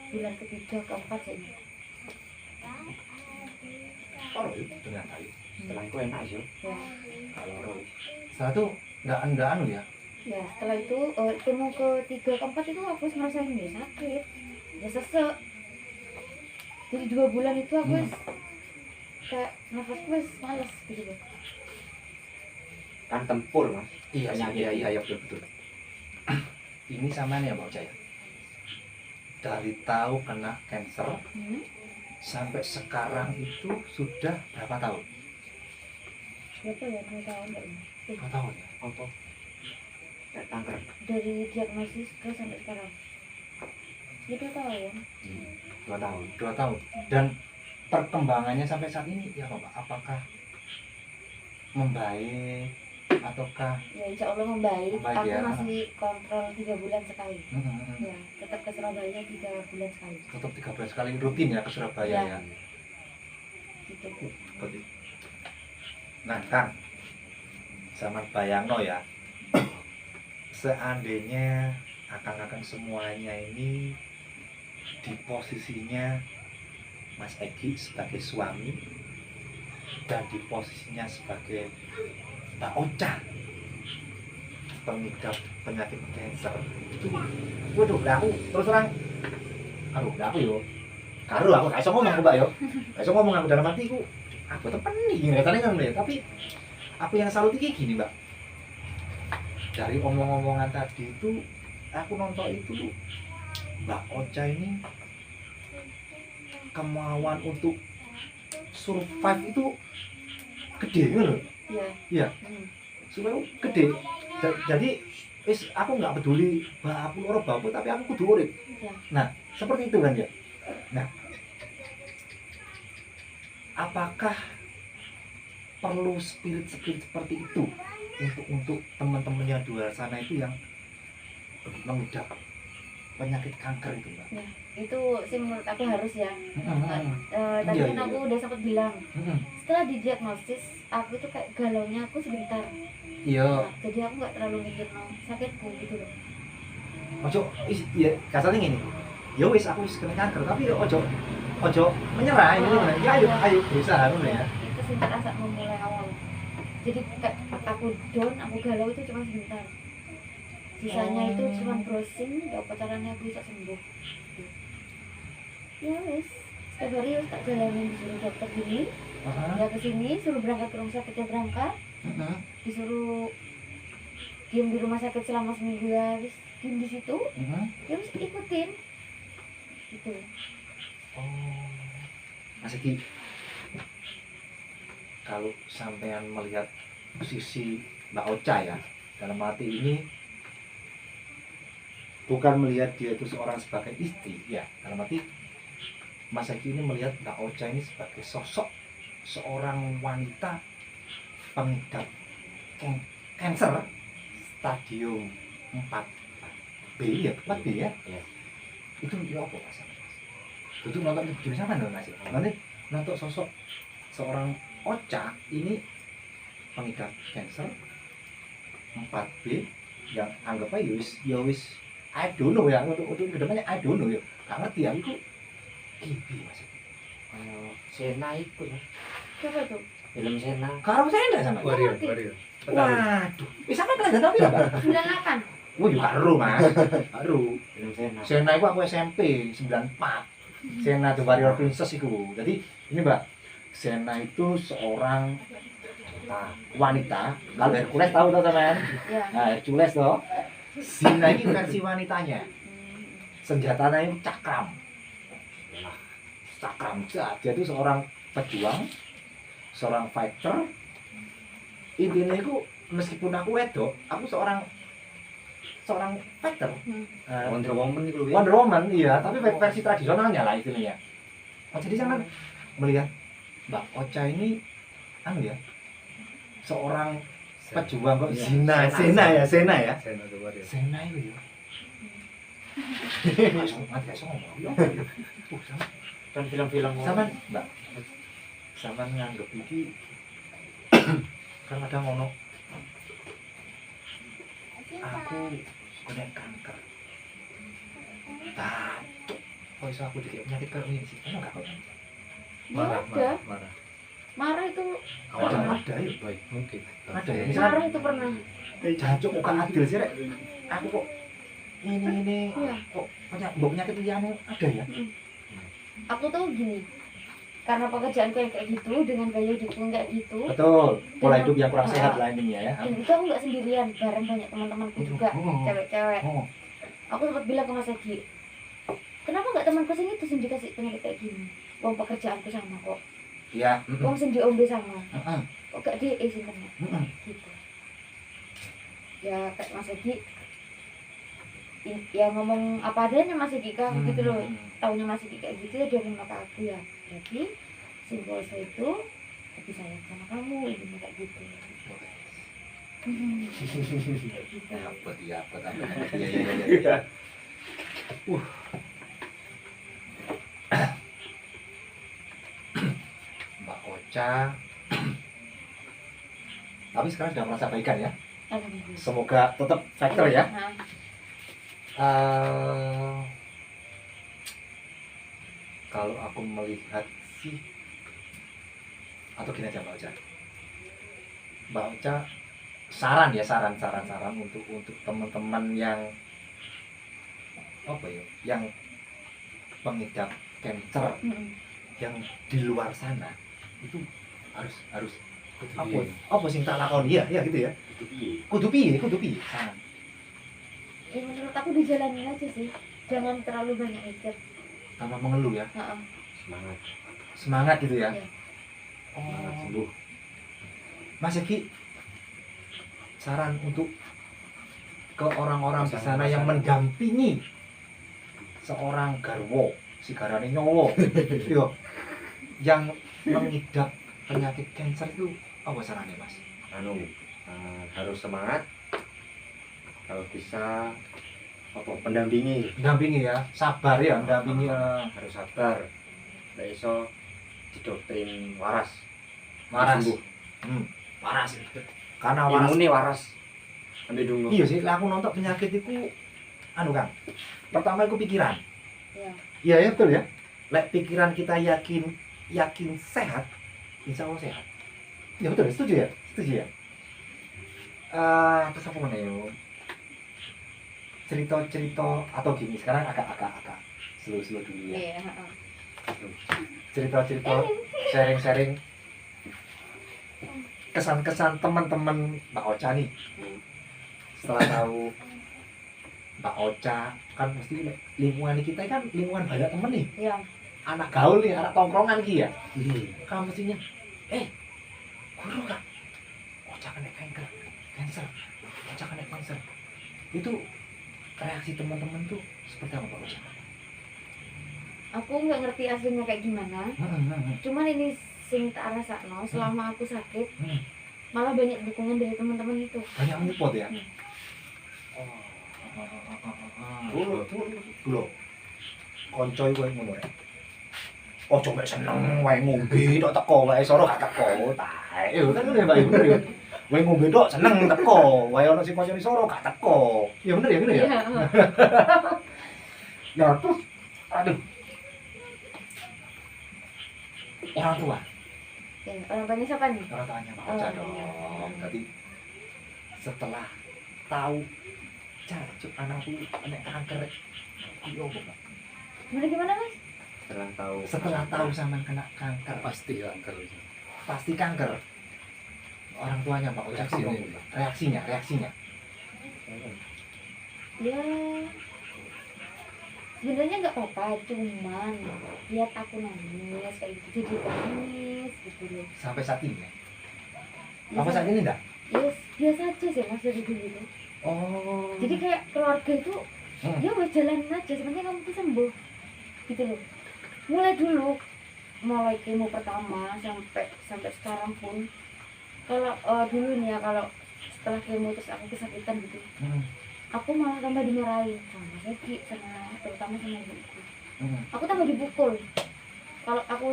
bulan ketiga keempat saya ingat. Oh, ternyata itu. Setelah itu enak sih. Ya, Kalau roh. Setelah itu enggak anu ya. ya setelah itu kemo ketiga keempat itu aku ngerasain ya sakit, ya sesek. Jadi 2 bulan itu aku kayak nafasku wes males gitu loh. Kan tempur Mas. Iya betul. Ini sama nih ya Mbak Jaya. Dari tahu kena cancer sampai sekarang itu sudah berapa tahun? Berapa ya, 2 tahun nggak ini? 2 tahun ya. Apa? Kayak kanker. Dari diagnosis ke sampai sekarang ya 2 tahun. 2 tahun. 2 tahun. Dan perkembangannya sampai saat ini ya Pak, apakah membaik ataukah Ya insya Allah membaik. Membaik, Aku ya. masih kontrol 3 bulan sekali. Ya tetap ke Surabaya 3 bulan sekali. tetap 3 bulan sekali rutin ya ke Surabaya Ya. ya? Gitu. Nah Kang, sama bayangno ya, seandainya Akang-akang semuanya ini di posisinya Mas Egi sebagai suami dan di posisinya sebagai Mbak Ocha pengidap penyakit kanker itu. Waduh, lah aku terus terang, aduh, lah aku yo karo aku gak iso ngomong Mbak yo, gak iso ngomong aku dalam hatiku, aku tepen nih katanya kan ya. Tapi aku yang salut iki gini Mbak, dari omong-omongan tadi itu aku nonton itu Mbak Ocha ini kemauan untuk survive itu gede loh. Iya. Iya. Survive gede. Jadi aku nggak peduli aku orang babu tapi aku kudu urip. Iya. Nah, seperti itu kan ya. Nah, apakah perlu spirit seperti itu untuk teman-teman yang di luar sana itu yang mengidap penyakit kanker itu, Mbak? Ya, itu sih menurut aku harus ya. Tadi Iya, kan iya, aku iya. udah sempat bilang, setelah didiagnosis aku itu kayak galaunya aku sebentar. Iya. Nah, jadi aku nggak terlalu mikir sakitku gitu loh. Ojo, iya, kasarnya gini. Ya wis aku wis kena kanker, tapi ya ojo menyerah ini kan. Ya ayo berusaha ngono ya. Itu sih rasa memulai awal. Jadi kayak aku down, aku galau itu cuma sebentar. Sisanya itu cuma browsing, ya apa caranya aku bisa sembuh. Ya wis, setiap hari wis tak jalanin, disuruh dokter gini, ya kesini, suruh berangkat ke rumah sakit ya berangkat, disuruh diem di rumah sakit selama seminggu ya wis diem di situ, ya wis ikutin, gitu. Oh, Mas Egi, kalau sampean melihat sisi Mbak Ocha ya, dalam hati ini bukan melihat dia itu seorang sebagai istri ya, dalam arti Mas Egi ini melihat Mbak Ocha ini sebagai sosok seorang wanita pengidap kanker stadium 4B ya, 4B ya. Iya. Itu dia apa Mas? Itu nonton video sama dong Mas. Nanti nonton sosok seorang Ocha ini pengidap kanker 4B yang anggap aja ya wis I don't know ya, untuk kedepannya I don't know ya, gak ngerti ya, itu gini Mas. Sena itu ya. Siapa tuh? Film Sena. Kalau saya enggak sama. Warrior. Petani. Waduh, bisa kan kalian tapi ya Pak? 98. Oh, ya baru Mas, baru. Film Sena. Sena itu aku SMP 94. Sena The Warrior Princess itu. Jadi ini Mbak, Sena itu seorang wanita. Kalau Hercules tahu toh teman? Ya. Nah, Hercules toh. Sena ini versi wanitanya. Senjatanya itu cakram. Cakram. Dia itu seorang pejuang, seorang fighter. Intinya itu meskipun aku wedok, aku seorang fighter. Wonder Woman itu ya. Wonder Woman, iya, tapi versi tradisionalnya lah istilahnya. Oh, jadi jangan melihat Mbak Ocha ini, anu ya, seorang pejuang kok. Iya. Sena ya. Sena The Warrior. Sena itu ya. Mati gak iso ngomong. Kan film-film Sampean, Mbak, sampean nganggep iki kan kadang ngono. Aku kena kanker. Tatuk. Kok iso aku dikit penyakit kayak gini sih? Ono gak kok? Marah. Marah itu Ada ya. Baik, mungkin. Ada ya. marah itu pernah. Jancuk kok gak adil sih rek. Aku kok ini Iya. kok penyakit liyane ada ya? Aku tuh gini, karena pekerjaanku yang kayak gitu, dengan gaya hidupku yang kayak gitu, Betul. Pola hidup yang kurang sehat lah intinya ya. dan itu aku nggak sendirian, bareng banyak teman-temanku juga, cewek-cewek. Oh. Aku sempat bilang ke Mas Egi, kenapa nggak temanku sini tuh sendiri kasih penyakit kayak gini? Wong pekerjaanku sama kok, Iya. wong sendiri ombe sama, Heeh. kok gak DE sih kena, Heeh. gitu. Ya kayak Mas Egi, ya ngomong apa adanya Mas Egi kan, gitu loh. Taunya Mas Egi kayak gitu ya dia ngomong ke aku ya. Jadi simbol saya itu lebih sayang sama kamu, ini kayak gitu. Gitu. Apa. Iya. Mbak Ocha. Tapi sekarang sudah merasa baikan ya. Alhamdulillah. Semoga tetap fighter ya. Nah, Eh, kalau aku melihat sih, atau gini aja Mbak Ocha. Mbak Ocha, saran ya, saran untuk teman-teman yang apa ya, yang pengidap cancer yang di luar sana itu harus apa sing tak lakoni ya gitu ya. Itu piye? Kudu piye saran. Ya menurut aku dijalanin aja sih, jangan terlalu banyak mikir. Tanpa mengeluh ya. Heeh. Semangat gitu ya. Iya. Semangat Oh, sembuh. Mas Eki, saran untuk ke orang-orang di sana yang mendampingi seorang garwo, si garane nyowo, yo, yang mengidap penyakit kanker itu apa sarannya Mas? Harus semangat. Kalau bisa pendampingi, Mendampingi ya, sabar ya, mendampingi. harus sabar. Nggak iso didoktrin waras. Waras. Sembuh. Waras. Karena waras. Imune waras. Sampai dulu. Iya sih, lah aku nonton penyakit itu, anu Kang. Pertama itu pikiran. Iya. Iya ya betul ya. Lek pikiran kita yakin sehat, insya Allah sehat. Ya betul, setuju ya, setuju ya. Terus apa mana yo? Cerita atau gini, sekarang agak slow dulu ya. Iya, heeh. Cerita sharing kesan teman-teman Mbak Ocha nih. Setelah tahu Mbak Ocha kan mesti lingkungan kita kan lingkungan banyak temen nih, Iya. anak gaul nih, anak tongkrongan ki ya. Kamu mestinya guru Kak, Ocha kena cancer, Ocha kena cancer. Itu reaksi teman-teman tuh seperti apa Mbak Ocha? Aku nggak ngerti aslinya kayak gimana. Cuman ini sing tak rasakno selama aku sakit, malah banyak dukungan dari teman-teman itu. Banyak menyupport ya. Lho. Konco iku ngono rek. Ojo mek seneng wae ngombe tok teko wae soro gak teko. Tae. Yo kan bener ya Pak, bener ya. Wae ngombe tok seneng teko, wae ono sing koncone soro gak teko. Ya bener ya bener ya. Iya. Ya terus aduh. Orang tua, Ya, orang tuanya siapa nih? orang tuanya Pak Ocha dong. Jadi setelah tahu cacuk anakku kena kanker, yo Pak. Gimana Mas? Setelah tahu sama kena kanker, Pasti kanker. pasti kanker. Orang tuanya Pak Ocha reaksinya. Ya sebenarnya nggak apa-apa, cuman lihat aku nangis kayak gitu jadi nangis gitu loh. Sampai saat ini ya. Ya, Apa saat ini enggak? ya biasa aja sih Mas dari dulu itu. Oh. Jadi kayak keluarga itu ya wes jalanin aja, sebenarnya kamu tuh sembuh gitu loh. Mulai kemo pertama sampai sekarang pun, kalau dulu nih ya, kalau setelah kemo terus aku kesakitan gitu, aku malah tambah dimarahin sama Seki, terutama sama ibuku. Aku tambah dipukul. Kalau aku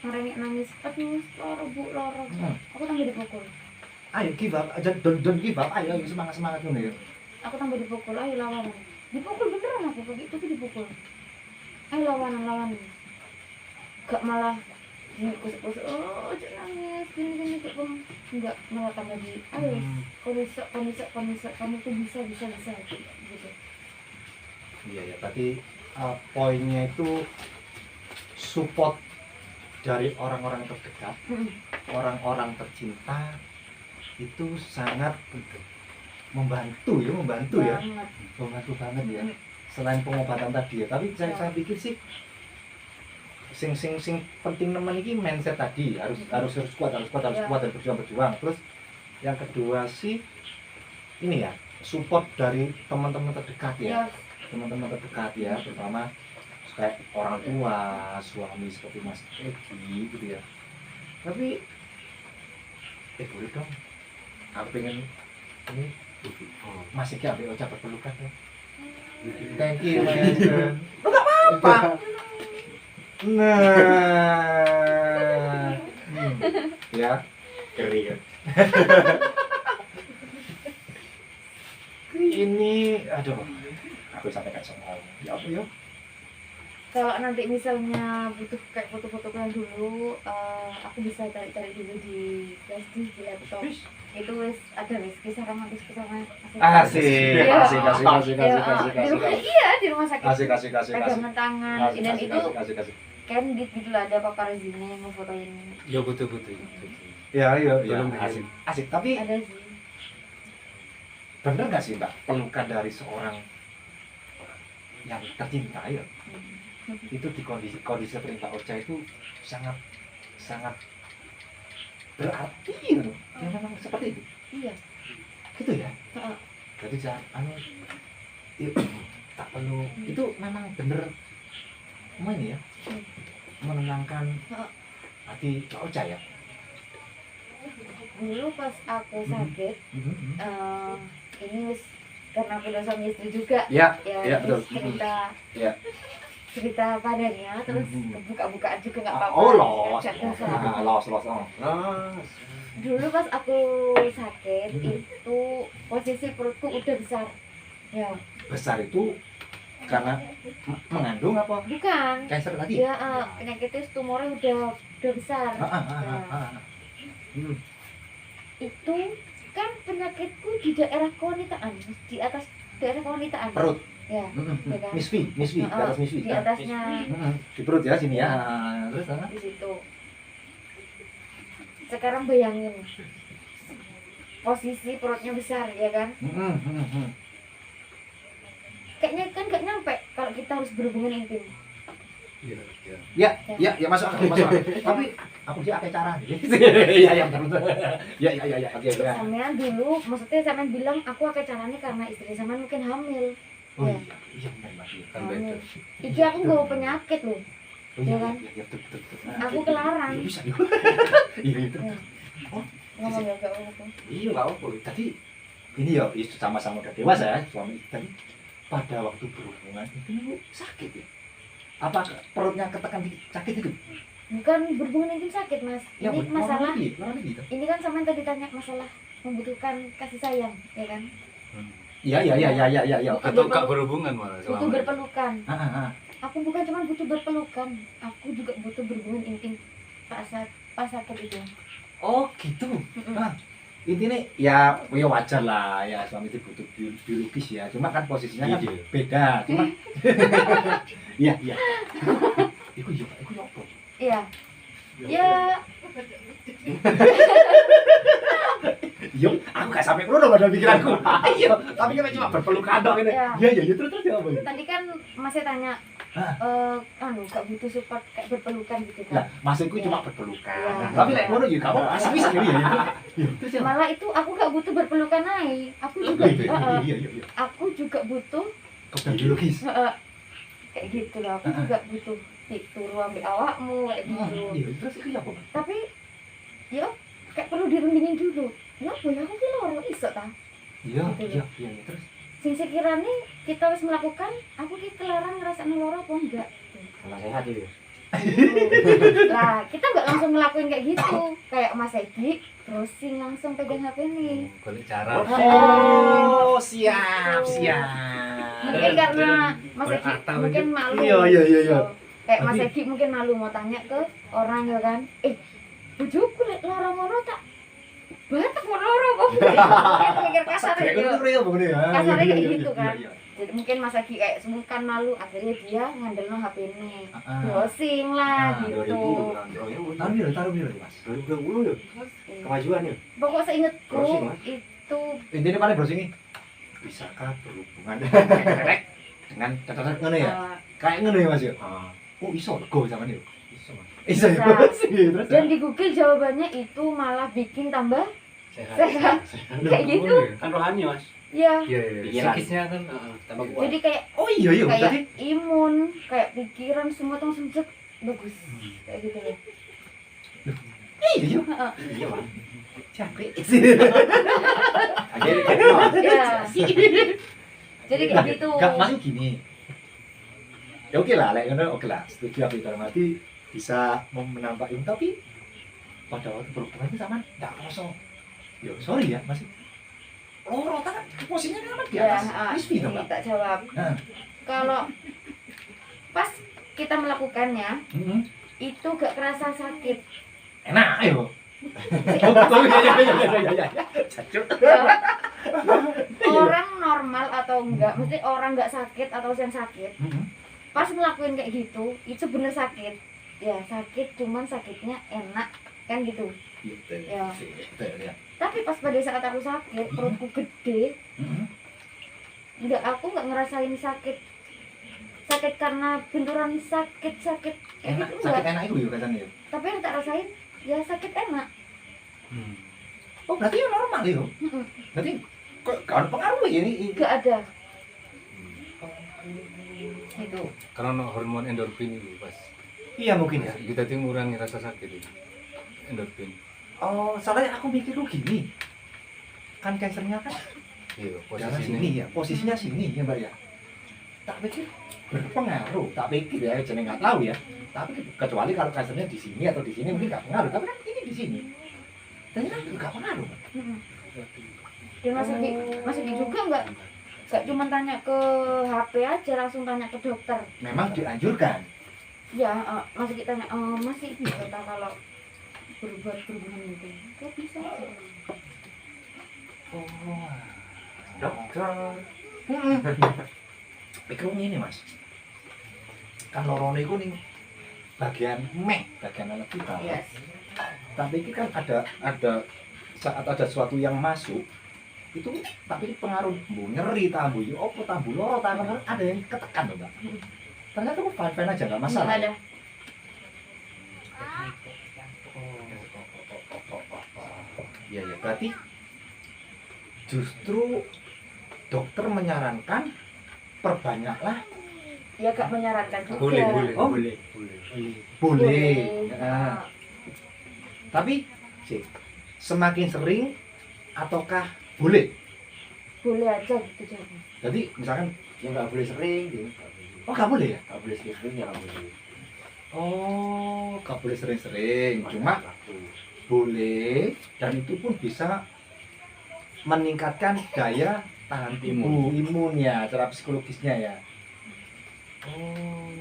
ngerengek nangis, aduh loro, aku tambah dipukul. Ayo give up, don't give up, ayo semangat dulu ya. Aku tambah dipukul, ayo lawan. Dipukul beneran aku kayak gitu tuh dipukul. Ayo lawan. Gak malah dikusuk-kusuk, oh jangan nangis, gini kok kamu enggak, malah tambah di, ayo kamu tuh bisa gitu. Iya ya, berarti poinnya itu support dari orang-orang terdekat, orang-orang tercinta itu sangat membantu ya, membantu banget ya. Selain pengobatan tadi ya, tapi saya pikir sih sing penting nemen iki mindset tadi harus kuat dan berjuang. Terus yang kedua sih ini ya, support dari teman-teman terdekat ya. Teman-teman terdekat ya, terutama kayak orang tua, suami seperti Mas Egi gitu ya. Tapi boleh dong, aku pengen ini Mas Egi ambil Ocha berpelukan ya. Thank you Mas. Enggak apa-apa. Nah, ya, kering. ini, aduh, aku sampai kayak soal ya apa ya Kalau nanti misalnya butuh kayak foto-foto yang dulu, aku bisa cari-cari dulu di flash disk, di laptop. Itu ada kisah romantis asik Iya. asik asik asik Iya, asik di rumah, iya di rumah sakit. asik asik asik Pegangan tangan, dan itu asik candid gitu lah, ada paparazzinya yang ngefotoin. Ya butuh. ya iya Belum asik asik tapi Ada sih. bener nggak sih mbak pelukan dari seorang yang tercinta ya itu di kondisi seperti Mbak Ocha itu sangat sangat berarti gitu. Ya memang seperti itu Iya. gitu ya Heeh. jadi jangan tak perlu itu memang bener ini ya menenangkan Heeh. hati Mbak Ocha ya. Dulu pas aku sakit, ini wis karena aku udah suami istri juga, Ya, ya ya, terus betul. cerita Ya. cerita padanya, terus buka-bukaan juga nggak apa-apa. Oh los, Nggak dosa. los. Dulu pas aku sakit itu posisi perutku udah besar. Ya, Besar itu karena mengandung apa? bukan. Cancer tadi? Ya, penyakitnya tumornya udah besar. Itu kan penyakitku di daerah kewanitaan, di atas daerah kewanitaan. Perut. Ya, ya kan? Misfi, di atas misfi. Di atasnya Di perut ya sini ya. Terus di situ. Sekarang bayangin posisi perutnya besar ya kan? Kayaknya kan gak nyampe kalau kita harus berhubungan intim. Iya. Ya masuk akal. Tapi aku sih pakai cara. Iya betul. Ya. Oke. Sampean dulu, maksudnya sampean bilang aku pakai caranya karena istri sampean mungkin hamil. Oh Ya. iya benar Mbak. Kan beda. Iki aku nggawa penyakit loh. Oh Iya kan? Iya betul. Aku kelarang. Iya bisa. Iya itu. Ngomong ya gak apa-apa. Iya nggak apa. Tadi ini ya sama-sama udah dewasa ya suami tadi pada waktu berhubungan itu sakit ya. Apa perutnya ketekan sakit itu? Bukan berhubungan intim sakit mas. Ya, Ini masalah. orang gitu. Ini kan sampean tadi tanya masalah membutuhkan kasih sayang, ya kan? Iya. Atau gak berhubungan malah Butuh selama ini. berpelukan. Ah. Aku bukan cuma butuh berpelukan, aku juga butuh berhubungan intim pas sakit itu. Oh gitu. Nah, intinya ya wajar lah ya suami itu butuh biologis ya. Cuma kan posisinya kan Iya. beda. Cuma iya. Iku apa? Iya. Ya, Yo, aku gak sampai keluar pada pikiranku. Iya, tapi kan cuma berpelukan dong ini. Iya. Iya, terus ya apa? tadi kan masih tanya, gak butuh support kayak berpelukan gitu Lah, kan? maksudku Iya. cuma berpelukan. Iya. Tapi lek ngono ya kamu asli bisa ya. Iya, terus ya. Malah itu aku gak butuh berpelukan aja. Aku juga, Iya. aku juga butuh Kebutuhan biologis. kayak gitu loh. Aku juga butuh turu ambil awakmu kayak gitu. Iya, terus itu ya apa? Tapi, ya kayak perlu dirundingin dulu. Ya apa ya aku ki loro iso ta? Iya, terus. Sing sekiranya kita harus melakukan, aku ki kelarang ngerasa loro apa enggak? Kalau sehat itu. Lah, kita nggak langsung ngelakuin kayak gitu. Kayak Mas Egi, browsing langsung pegang HP nih. Balik cara. Oh, siap. Mungkin karena Mas Egi Berarti mungkin malu. Iya. Kayak Mas Tapi- Egi mungkin malu mau tanya ke orang ya kan. Bojoku lek lara ngono tak batak mau loro kok. Mikir kasar Kayak gitu. gitu ya, Bang. Kasarnya kayak gitu kan. Iya. Jadi mungkin Mas Egi kayak sungkan malu, akhirnya dia ngandelno HP ini. Ah. Browsing lah gitu. Taruh dulu, Mas. 2020 ya. Kemajuan ya. Pokok seingetku Browsing, Mas. itu Intinya paling browsing ini. Bisakah berhubungan dengan catatan ngono ya? Kayak ngono ya, Mas ya. Oh, iso go zaman itu. Iso ya. Bisa. Terus. dan di Google jawabannya itu malah bikin tambah Sehat. sehat kayak gitu. Kan rohani, Mas. Ya, Iya. Pikiran. Psikisnya kan Tambah kuat. jadi kayak Oh iya, kayak berarti imun, kayak pikiran semua tuh langsung cek bagus kayak gitu ya. iya. Iya, Mas. Capek. Akhirnya kayak Mas. Ya. Jadi kayak gitu. Enggak masuk gini. Ya oke lah, lek ngono oke lah. Setuju aku itu mati bisa menambah ilmu tapi pada waktu berhubungan itu sama enggak kosong. Ya sorry ya, masih loro kan posisinya kan di Ya, atas crispy dong, ini Mbak. tak jawab. Nah. Kalau pas kita melakukannya Heeh. itu gak kerasa sakit. Enak ayo. Oh iya. Cacuk. Ya, orang normal atau enggak, mesti orang nggak sakit atau yang sakit, Heeh. pas ngelakuin kayak gitu, itu bener sakit. Ya sakit, cuman sakitnya enak kan gitu. Gitu. Ya. Gitu ya. Tapi pas pada saat aku sakit, perutku gede, Heeh. aku nggak ngerasain sakit. Sakit karena benturan sakit kayak Enak, gitu sakit enggak. enak itu ya katanya. Tapi yang tak rasain ya sakit enak. Oh, berarti ya normal itu. Mm-mm. Berarti kok gak ada pengaruh ya ini. Nggak ada. Itu. Karena hormon endorfin itu pas Iya mungkin ya. kita tuh mengurangi rasa sakit itu. Endorfin. Oh, soalnya aku mikir tuh gini. Kan cancernya kan Iya, daerah posisinya. sini ya, posisinya sini ya Mbak ya. Tak pikir berpengaruh, tak pikir ya, jadi nggak tahu ya. Tapi kecuali kalau cancernya di sini atau di sini mungkin nggak pengaruh. Tapi kan ini di sini. Ternyata nggak pengaruh. Mm-mm. Dan Mas Egi juga nggak cuma tanya ke HP aja, langsung tanya ke dokter. Memang dianjurkan. Ya, Mas Egi tanya, masih bisa tak kalau berbuat berhubungan itu? Kok bisa aja? Oh, Dokter. pikir ini mas. Kan lorone itu nih bagian bagian anak kita. Yes. Tapi ini kan ada saat ada sesuatu yang masuk itu tapi pengaruh bu nyeri tambu yo opo tambu loro tambu ada yang ketekan loh Mbak. Ternyata aku fine aja nggak masalah. Nggak ada. Iya ya berarti justru dokter menyarankan perbanyaklah Ya gak menyarankan juga. Boleh, boleh, Oh. boleh. boleh. Nah, Ah, tapi sih semakin sering ataukah boleh? boleh aja gitu jawabnya. Jadi misalkan Ya nggak boleh sering gitu. oh nggak boleh ya? Nggak boleh sering ya nggak boleh. Oh nggak boleh sering-sering, cuma Waktu. boleh dan itu pun bisa meningkatkan daya tahan tubuh imunnya secara psikologisnya ya. Oh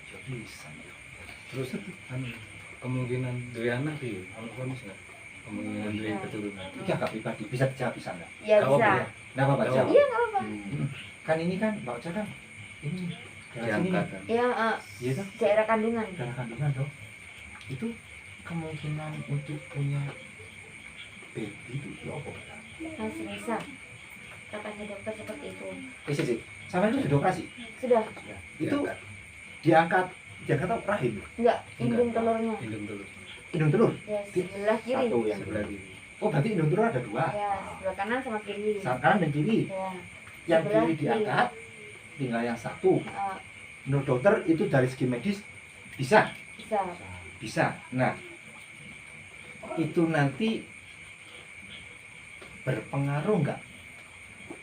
ya bisa. Terus anu, kemungkinan dari anak sih, kalau kronis nggak? Kemungkinan dari keturunan. Ini agak pribadi bisa dijawab bisa nggak? Ya Nggak bisa. apa-apa ya? Nggak apa-apa Nggak jawab. Iya nggak apa-apa. Kan ini kan Mbak Ocha kan ini daerah sini Diangkat nih. kan. Ya Iya kan? daerah kandungan. Daerah kandungan dong. Itu kemungkinan untuk punya baby itu ya apa? Masih bisa. Katanya dokter seperti itu. Sih. Sama itu sudah operasi. Sudah. Itu Diangkat. diangkat atau rahim? Enggak, indung telurnya. Indung dulu. Indung telur. Ya sebelah kiri. Satu yang Sebelah kiri. Oh berarti indung telur ada dua. Ya sebelah kanan sama kiri. Kanan dan kiri. Ya. Yang Sebelah kiri diangkat, tinggal yang satu. Menurut dokter itu dari segi medis bisa, Bisa. bisa. Nah, itu nanti berpengaruh nggak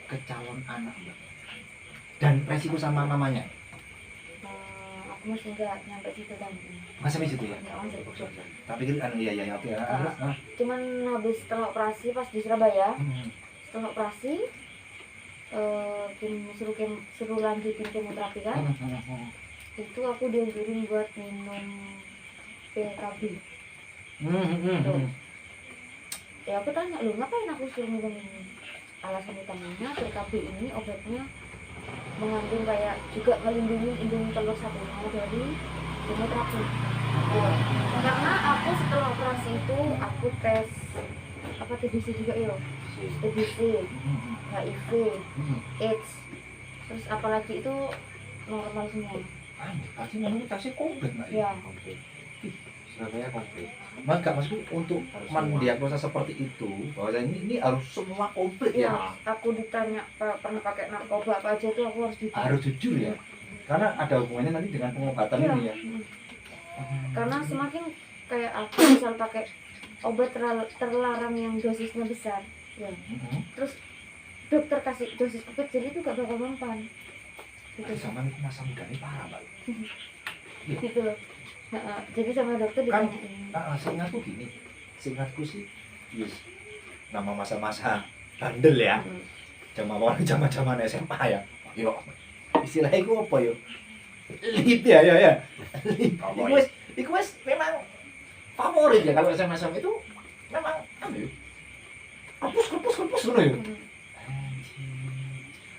ke calon anak Mbak? Dan resiko sama mamanya? Aku masih enggak nyampe situ kan. Masih di situ ya? Enggak masuk. Tapi kan iya oke ya. Cuman habis setelah operasi pas di Surabaya, Hmm. setelah operasi suruh lanjutin kemoterapi kan. Itu aku dianjurin buat minum PKB. Ya aku tanya lu ngapain aku suruh minum ini? Alasan utamanya PKB ini obatnya mengandung kayak juga melindungi indung telur satunya dari kemoterapi. Karena aku setelah operasi itu aku tes apa TBC juga ya, TBC, HIV, AIDS, terus apalagi itu normal semua. Berarti imunitasnya komplit Mbak. Ya, Surabaya komplit. Mas nggak maksudku untuk Harus mendiagnosa seperti itu bahwa ini harus semua komplit ya. ya. Aku ditanya pernah pakai narkoba apa aja tuh aku harus jujur. Harus jujur ya. Karena ada hubungannya nanti dengan pengobatan Iya. ini ya. Karena semakin kayak aku misal pakai obat terlarang yang dosisnya besar, ya. Terus dokter kasih dosis kecil itu gak bakal mempan. Itu zaman itu masa muda ini parah Mbak. Gitu. Jadi sama dokter Kan- ditanyain. Seingatku gini, seingatku sih, yes. nama masa-masa bandel ya. Zaman SMA ya. Yo. Istilahnya iku apa yo? Lip ya. Lip. Iku wis memang favorit ya kalau SMA itu memang anu yo. Kepus ngono yo.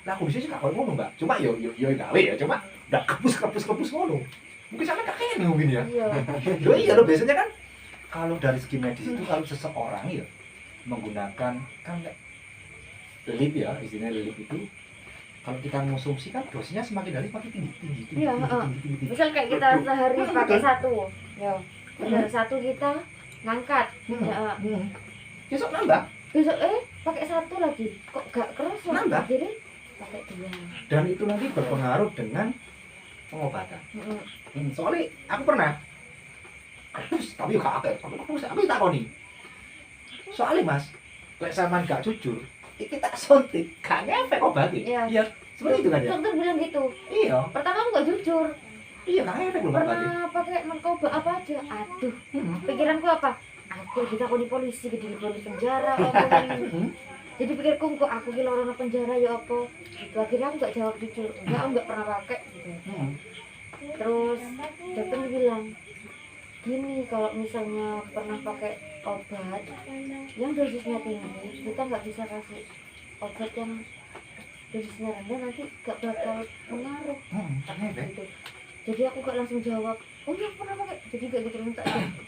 Nah, aku bisa sih gak ngono, Mbak. Cuma yo gawe ya, cuma ndak kepus ngono. Mungkin sama kakeknya mungkin ya. Iya. Iya loh, biasanya kan kalau dari segi medis itu kalau seseorang ya menggunakan kan lip ya, istilahnya lip itu kalau kita mengonsumsi kan dosisnya semakin dari semakin tinggi. Iya, misal kayak kita sehari pakai satu, ya, benar satu kita ngangkat, ya, Besok nambah. besok pakai satu lagi, kok gak kerasa? Nambah. Jadi pakai dua. Dan itu nanti berpengaruh dengan pengobatan. Soalnya aku pernah kepus, tapi gak akeh. Aku takoni. Soalnya Mas, lek sampean gak jujur, iki tak suntik, gak ngefek obatnya. Iya. Iya, seperti itu kan ya. Dokter bilang gitu. Iya, Pertama aku gak jujur. iya gak ngefek loh obatnya. Pernah pakai narkoba apa aja. Aduh, pikiranku apa? Aku ditakoni polisi, di penjara, apa ini. Jadi pikirku kok aku ki lorono penjara ya apa. Gitu. Akhirnya aku gak jawab jujur. Enggak, aku gak pernah pakai gitu. Terus dokter bilang gini, kalau misalnya pernah pakai obat yang dosisnya tinggi, kita nggak bisa kasih obat yang dosisnya rendah, nanti gak bakal mengaruh gitu. Jadi aku gak langsung jawab, oh iya pernah pakai, jadi gak gitu minta.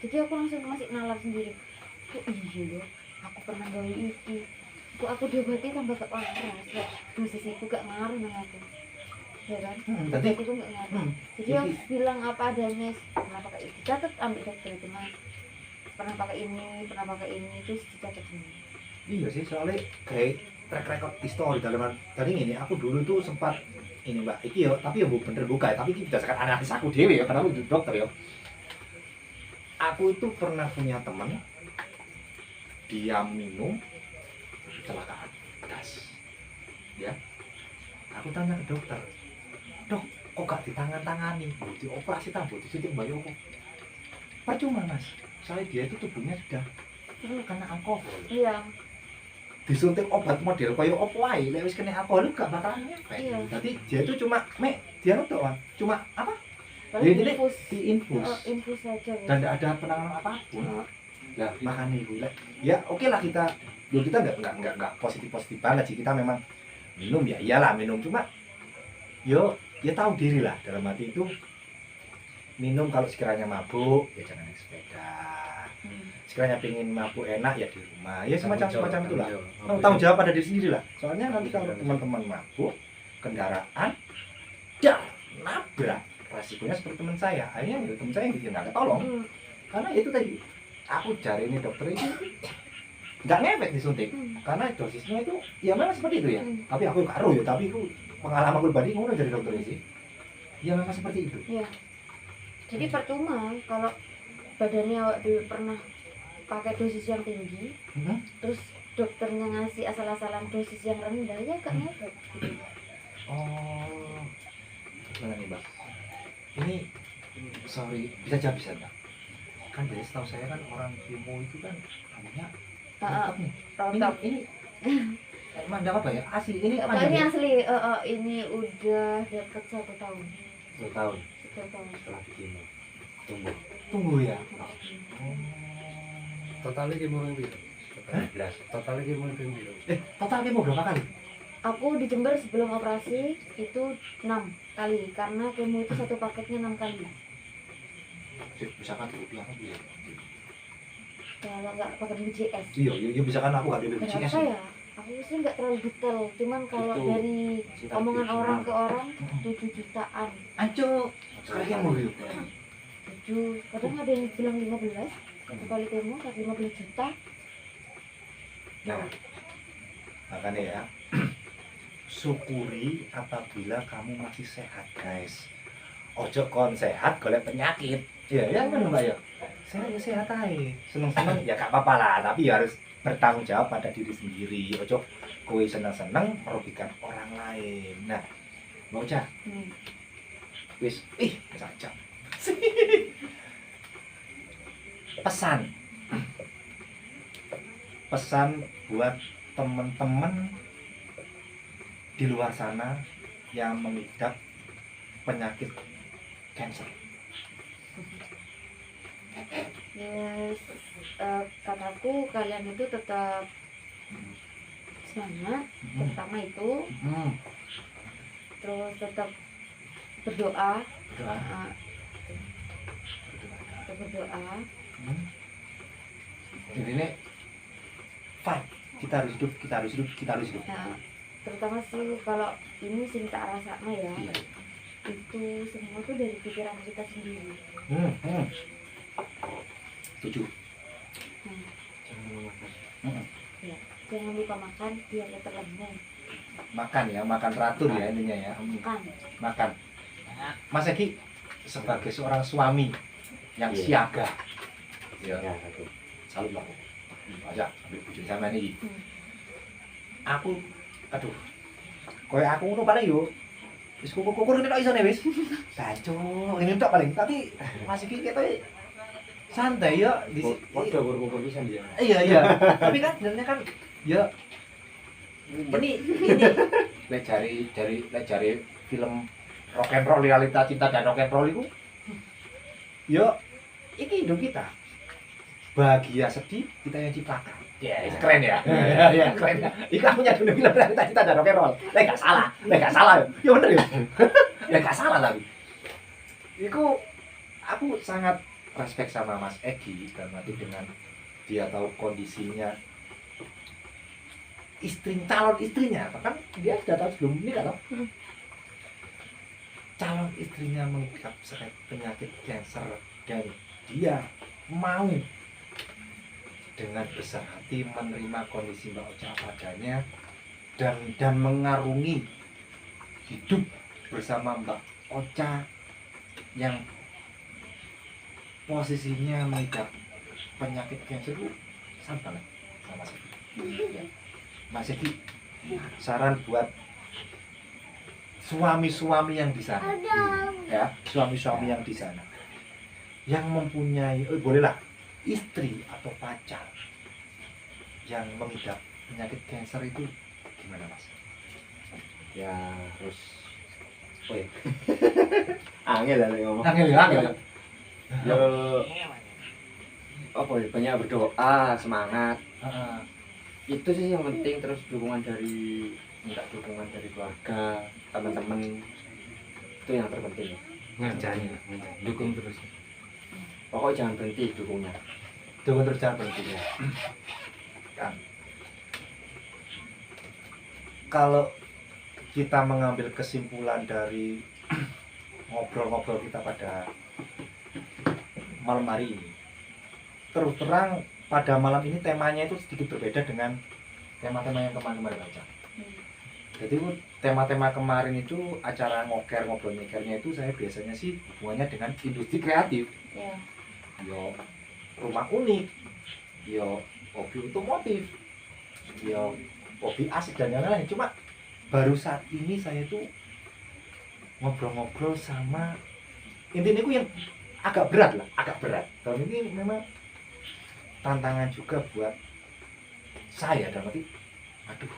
Jadi aku langsung masih nalar sendiri, oh iya aku pernah gawe iki, kok aku diobati tambah gak waras, dosis itu gak ngaruh nang aku, ya kan? Berarti Itu nggak ngaruh. Jadi aku bilang apa adanya, pernah pakai ini, catat ambil dokter itu Mas, pernah pakai ini, terus dicatat ini. iya sih, soalnya kayak track record history dalam tadi ini aku dulu tuh sempat ini Mbak, iki yo, tapi yo bener buka, tapi ini berdasarkan analis aku dewe ya, karena aku jadi dokter ya. Aku itu pernah punya teman, dia minum kecelakaan gas, ya. Aku tanya ke dokter, dok, kok gak ditangan-tangani, dioperasi tambah, disuntik bayu kok. Percuma Mas, soalnya dia itu tubuhnya sudah kena alkohol. Iya. Disuntik obat model kaya opo wae, lek wis kena alkohol gak bakalan ngefek. Iya. Jadi dia itu cuma dia doang, cuma apa? Paling Jadi infus, diinfus infus saja. dan tidak ada penanganan apapun. Oh. Lah makanya ibu, ya oke lah kita nggak positif banget sih, kita memang minum ya iyalah minum, cuma yo ya tahu diri lah, dalam hati itu minum kalau sekiranya mabuk ya jangan naik sepeda, sekiranya pengen mabuk enak ya di rumah, ya semacam itulah. Tanggung jawab pada diri sendiri lah. Soalnya nanti kalau teman-teman mabuk kendaraan dan nabrak, resikonya seperti teman saya. Akhirnya teman saya yang nggak ketolong. Karena itu tadi aku cari ini dokter itu nggak ngefek disuntik, karena dosisnya itu ya memang seperti itu ya. Tapi aku karo ya, tapi itu pengalaman pribadi ngono dari dokter ini sih. Ya memang seperti itu. Iya. Jadi percuma kalau badannya awak dulu pernah pakai dosis yang tinggi, terus dokternya ngasih asal-asalan dosis yang rendah, ya gak ngefek gitu. Oh, gimana nih Mbak? Ini sorry, bisa Mbak? Kan dari setahu saya kan orang kemo itu kan namanya rontok nih. Rontok. Ini mandang apa ya? Asli ini Apa ini asli? Ini udah dapat 1 tahun. 2 tahun 1 tahun. setelah bikin Tunggu ya. Totalnya kemo yang biru. 11 Totalnya kemo yang biru. Total kemo berapa kali? Aku di Jember sebelum operasi itu 6 kali, karena kemo itu satu paketnya 6 kali. Misalkan rupiah kan dia. Kalau nggak pakai BPJS. Iya, misalkan aku gak ada Berapa BPJS. ya? Aku sih nggak terlalu detail, cuman kalau Itu dari omongan orang ke orang 7 jutaan. Anco, sekali kemo gitu. 7, kadang ada yang bilang 15 satu kali kemo, 15 juta. Nah, makanya ya, syukuri apabila kamu masih sehat guys. Ojo kon sehat golek penyakit. Iya, ya kan Mbak ya. Sehat aja. Seneng-seneng ya gak apa-apa lah, tapi ya harus bertanggung jawab pada diri sendiri. Ojo kowe seneng-seneng merugikan orang lain. Nah, mau cah, wis, saja. Pesan pesan buat teman-teman di luar sana yang mengidap penyakit cancer. Yes, kataku kalian itu tetap semangat, pertama itu, terus tetap berdoa, tetap berdoa. Jadi ini fight, kita harus hidup. Nah, terutama sih kalau ini sih tak rasa ya, Iya. itu semua tuh dari pikiran kita sendiri. Setuju. Nah, Jangan memakan. ya, jangan lupa makan biar tetap lembut. Makan ya, makan teratur ya intinya ya. Makan. Makan. Mas Eki sebagai seorang suami yang Iya. siaga, ya, Ya, satu. salut lah. Aja ambil bujur sama ini. Aku, aduh, koyo aku ngono paling yo. Wis kukur-kukur ngene tok isone wis. Baco, ini tok paling. Tapi Mas Eki ketoke santai ya di Waduh, kukur-kukur pisan dia. Iya. Tapi kan sebenarnya kan ya ini lek cari film rock and roll, realita cinta dan rock and roll itu ya ini hidup kita bahagia sedih kita yang ciptakan ya itu keren ya. Ya keren ya itu aku punya film realita cinta dan rock and roll lek gak salah ya bener ya. Ya gak salah tapi itu aku sangat respect sama Mas Egi dan nanti dengan dia tahu kondisinya calon istrinya kan dia sudah tahu sebelum ini kan calon istrinya mengidap penyakit kanker dan dia mau dengan besar hati menerima kondisi Mbak Ocha padanya dan mengarungi hidup bersama Mbak Ocha yang posisinya mengidap penyakit kanker itu sama banget sama saya. Ya. Mas Eki, saran buat suami-suami yang di sana, ya, suami-suami yang di sana, yang mempunyai, bolehlah istri atau pacar yang mengidap penyakit kanker itu gimana Mas? Ya harus. Oh ya. Angel lah ngomong. Angel. Ya apa ya, banyak berdoa, semangat. Itu sih yang penting, terus minta dukungan dari keluarga, teman-teman, itu yang terpenting. Ngerjain, dukung terus. Pokoknya jangan berhenti dukungnya. Dukung terus jangan berhenti ya. Kan. Kalau kita mengambil kesimpulan dari ngobrol-ngobrol kita pada malam hari ini, terus terang pada malam ini temanya itu sedikit berbeda dengan tema-tema yang kemarin-kemarin aja. Jadi tema-tema kemarin itu acara ngobrol nyekernya itu saya biasanya sih hubungannya dengan industri kreatif. Ya. Yo rumah unik, yo hobi otomotif, yo hobi asik dan lain-lain. Cuma baru saat ini saya tuh ngobrol-ngobrol sama intinya itu yang agak berat. Dan ini memang tantangan juga buat saya dan nanti aduh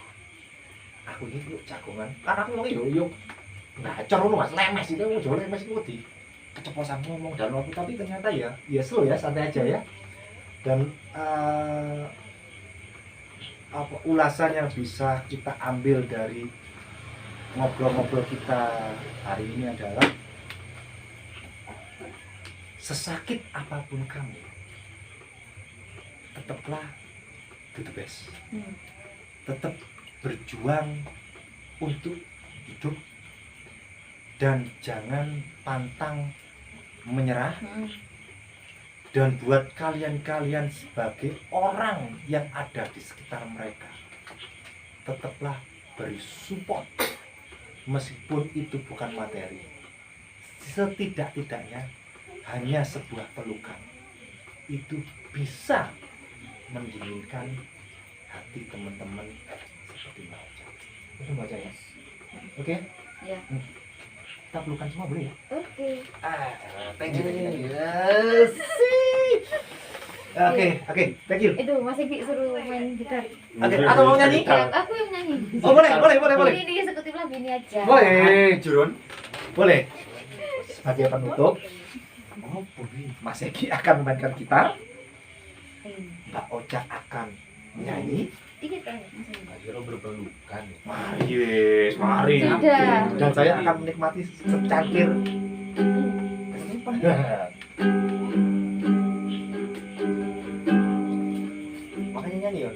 aku ini yuk jagongan karena aku ngomongin yuk ngacor lu Mas lemes itu mau jual lemes itu di keceplosan ngomong dan aku tapi ternyata ya slow ya santai aja ya dan apa ulasan yang bisa kita ambil dari ngobrol-ngobrol kita hari ini adalah sesakit apapun kamu tetaplah do the best. Tetap berjuang untuk hidup dan jangan pantang menyerah. Dan buat kalian-kalian sebagai orang yang ada di sekitar mereka, tetaplah beri support meskipun itu bukan materi. Setidak-tidaknya hanya sebuah pelukan itu bisa mendinginkan hati teman-teman seperti Mbak Ocha. Itu Mbak Ocha ya? Oke? Ya. Kita pelukan semua boleh ya? Oke. Thank you. Yes. Oke, thank you. Itu Mas Egi suruh main gitar. Oke, atau mau nyanyi? Ya, aku yang nyanyi. Oh, boleh. Ini eksekutif lagu ini aja. Boleh. Jurun. Boleh. Sebagai penutup, Mas Egi akan memainkan gitar, Mbak Ocha akan menyanyi. Dikit aja. Mas Egi. Akhirnya berpelukan. Mari wes, mari. Sudah. Dan saya akan menikmati secangkir. Makanya nyanyi ya.